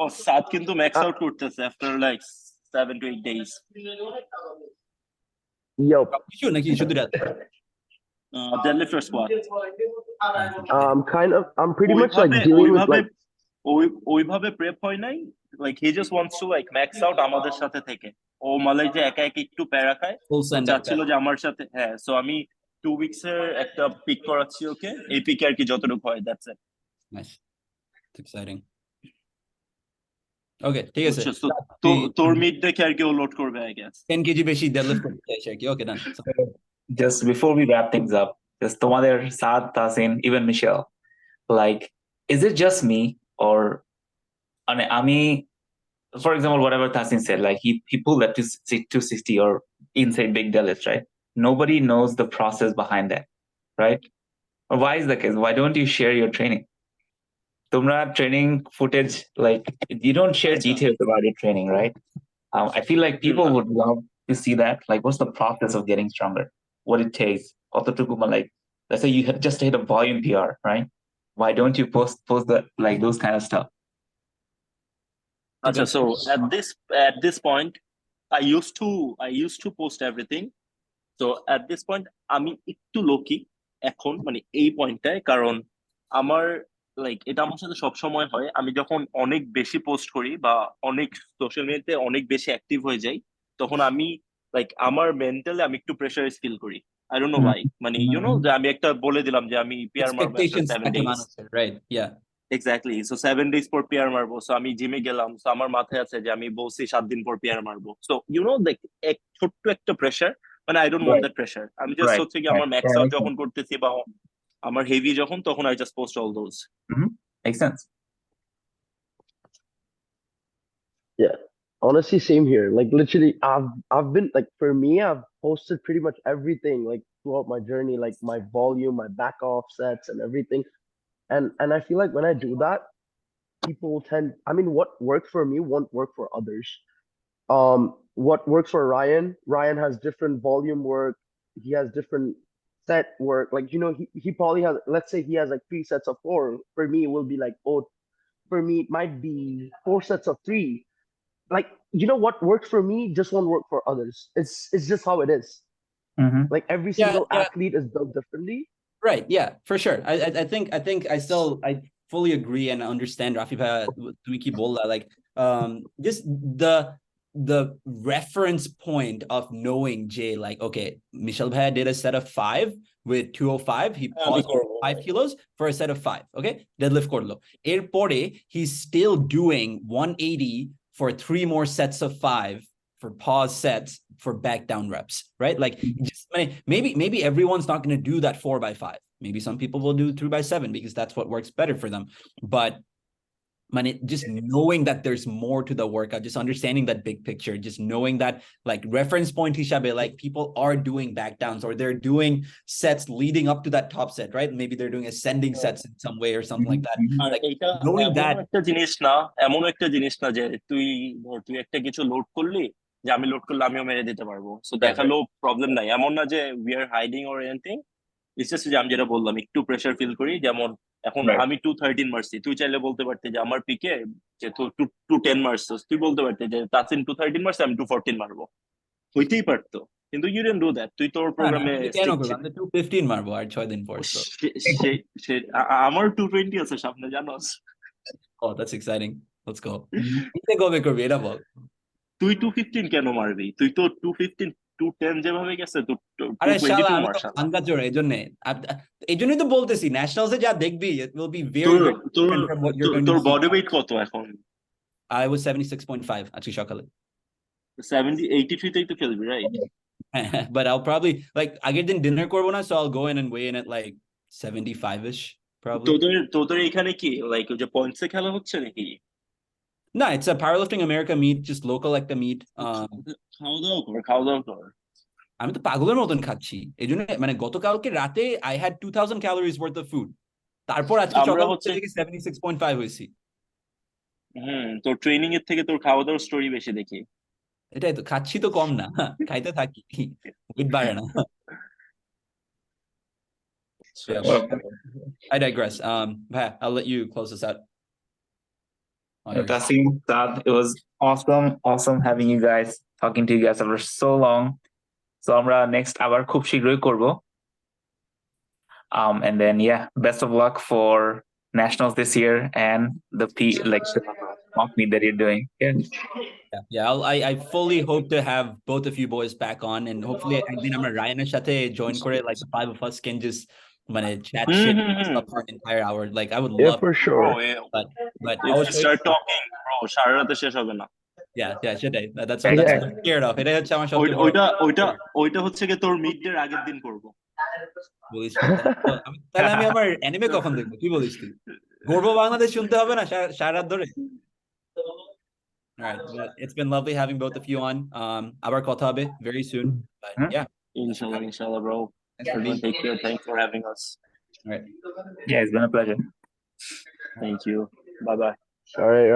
S2: ও সাদ কিন্তু ম্যাক্স
S4: Uh,
S2: আউট করতেছে after like 7 to 8 days।
S4: Yo,
S1: কিছু নাকি শুধু রাত?
S2: deadlift or squat?
S4: I'm pretty much like
S2: ওইভাবে
S4: dealing with
S2: ওইভাবে
S4: like
S2: ওইভাবে প্রেপ হয় নাই। Like he just wants to like max out আমাদের সাথে থেকে। ও মালাই যে একা একা একটু প্যারা খায়,
S1: Full
S2: তো
S1: send
S2: চাচ্ছিল
S1: একটা।
S2: যে আমার সাথে, হ্যাঁ। সো আমি 2 weeks এর একটা পিক করাচ্ছি ওকে, এই পিকে আর কি যতটুকু হয়, that's it.
S1: Nice. It's exciting. Okay, ঠিক আছে।
S2: বুঝছো? তো তোর মিড দেখে আর কি ও লোড করবে, আই গেস।
S1: 10 কেজি বেশি ডেডলিফট করতে চাইছে আর কি। ওকে, ডান।
S5: Just before we wrap things up, just Tomader, Saad, Tahsin, even Michelle, like, is it just me or Ami, for example, whatever Tahsin said, like he pulled that to 260 or inside big deadlift, right? Nobody knows the process behind that, right? Or why is the case? Why don't you share your training? Tumra training footage, like you don't share details about your training, right? I feel like people would love to see that. Like, what's the process of getting stronger? What it takes? Like, let's say you just hit a volume PR, right? Why don't you post that, like those kind of stuff?
S2: Acha, so at this point, I used to post everything. So at this point, আমি একটু Loki এখন, মানে এই পয়েন্টটায়, কারণ আমার like এটা আমার সাথে সব সময় হয়। আমি যখন অনেক বেশি পোস্ট করি বা অনেক সোশ্যাল মিডিয়াতে অনেক বেশি অ্যাক্টিভ হয়ে যাই, তখন আমি লাইক আমার মেন্টালি আমি একটু প্রেশারাইজ ফিল করি। I don't know Y. মানে যে আমি একটা বলে দিলাম যে আমি পিআর মারবো after
S1: Expectations
S2: 7
S1: থাকে
S2: days।
S1: মানুষের, রাইট? ইয়া,
S2: এক্স্যাক্টলি। সো 7 days পর পিআর মারবো, সো আমি জিমে গেলাম, সো আমার মাথায় আছে যে আমি বলছি 7 দিন পর পিআর মারবো। সো লাইক এক ছোট্ট একটা প্রেশার, মানে I don't want that pressure. আমি জাস্ট হচ্ছে কি আমার ম্যাক্স আউট যখন করতেছি বা আমার হেভি যখন, তখন I just post all those.
S5: Makes sense.
S4: yeah. Honestly, same here. Like literally, I've been like for me, I've posted pretty much everything like throughout my journey, like my volume, my back offsets, and everything. And I feel like when I do that, people tend. I mean, what worked for me won't work for others. What works for Ryan has different volume work. He has different set work. Like he probably has. Let's say he has like 3 sets of 4. For me, it will be like, oh, for me it might be 4 sets of 3. Like what works for me just won't work for others. It's just how it is. Like every single athlete is built differently.
S1: Right, yeah, for sure. I think I fully agree and understand Rafi bhai তুমি কি বললা, like just the reference point of knowing Jay, like, okay, Michelle bhai did a set of 5 with 205. He paused 5 kilos for a set of 5. Okay, deadlift korlo. Erpore he's still doing 180 for 3 more sets of 5 for pause sets for back down reps, right? Like just maybe everyone's not going to do that 4x5. Maybe some people will do 3x7 because that's what works better for them. But just knowing that there's more to the workout, just understanding that big picture, just knowing that like reference point hishabe, like people are doing back downs or they're doing sets leading up to that top set, right? Maybe they're doing ascending sets in some way or something like that. Like knowing that
S2: এমন একটা জিনিস না যে তুই একটা কিছু load করলি যে আমি লোড করলে আমিও মেরে দিতে পারবো, সো দেখালো প্রবলেম নাই, এমন না যে we are hiding or anything. It's just যে আমি যেটা বললাম একটু প্রেসার ফিল করি, যেমন এখন আমি 213 মারছি, তুই চাইলে বলতে পারতি যে আমার পিকে যে 210 মারছিস, তুই বলতে পারতি যে তাসিন 213 মারছে আমি 214 মারবো, হইতেই পারতো, কিন্তু ইউ ডিডন্ট ডু দ্যাট, তুই তোর প্রোগ্রামে
S1: কেন করলাম 215 মারবো আর 6 দিন পর।
S2: আমার 220 আছে সামনে, জানোস?
S1: Oh, that's exciting. Let's go. কিতে কবে করবি এটা বল।
S2: তুই 215 কেন মারবি? তুই তো 215 210 যেভাবে গেছে তুই
S1: আরে শালা
S2: 222
S1: আমি
S2: মার
S1: তো
S2: শালা।
S1: ভাঙ্গা জোর, এইজন্যই তো বলতেছি ন্যাশনালসে যা দেখবি it will be very different from what you're going to
S2: তোর
S1: see.
S2: বডি ওয়েট কত এখন?
S1: I was 76.5 আজকে সকালে।
S2: 83 তেই তো খেলবি, right?
S1: But I'll probably like আগের দিন ডিনার করবো না, so I'll go in and weigh in at like 75ish probably.
S2: তোদের এখানে কি লাইক ওই যে পয়েন্টসে খেলা হচ্ছে নাকি?
S1: No, it's a Powerlifting America meet, just local একটা meet.
S2: খাওয়া দাওয়া কর।
S1: আমি তো পাগলের মতন খাচ্ছি, এই জন্য মানে গতকালকে রাতে I had 2000 calories worth of food, তারপর আজকে সকাল থেকে 76.5 হয়েছি।
S2: তোর ট্রেনিং এর থেকে তোর খাওয়া দাওয়ার স্টোরি বেশি দেখি।
S1: এটাই তো, খাচ্ছি তো কম না, খাইতে থাকি, ওয়েট বাড়ে না। I digress. Bhaiya, I'll let you close this out.
S5: Tahsin, Saad, it was awesome having you guys, talking to you guys for so long. So আমরা next আবার খুব শীঘ্রই করব। And then best of luck for nationals this year and the mock meet that you're doing.
S1: I fully hope to have both of you boys back on, and hopefully একদিন আমরা রায়ানের সাথে join করে like the 5 of us can just মানে chat shit stuff for an entire hour. Like I would love
S4: for sure.
S2: But if you start talking, bro, সারা রাতে শেষ হবে না।
S1: সেটাই, that's what I'm scared of. এটাই হচ্ছে আমার সবচেয়ে
S2: ওইটা হচ্ছে কি তোর মিড ডের আগের দিন করব।
S1: বলিস তাহলে আমি আমার অ্যানিমে কখন দেখবো? কি বলিস তুই? গর্ব বাংলাদেশ শুনতে হবে না সারা রাত ধরে? All right, well, it's been lovely having both of you on. আবার কথা হবে very soon. But
S2: Inshallah, bro. Take care. Thanks for having us.
S1: All right.
S5: It's been a pleasure.
S2: Thank you. Bye-bye.
S4: All right,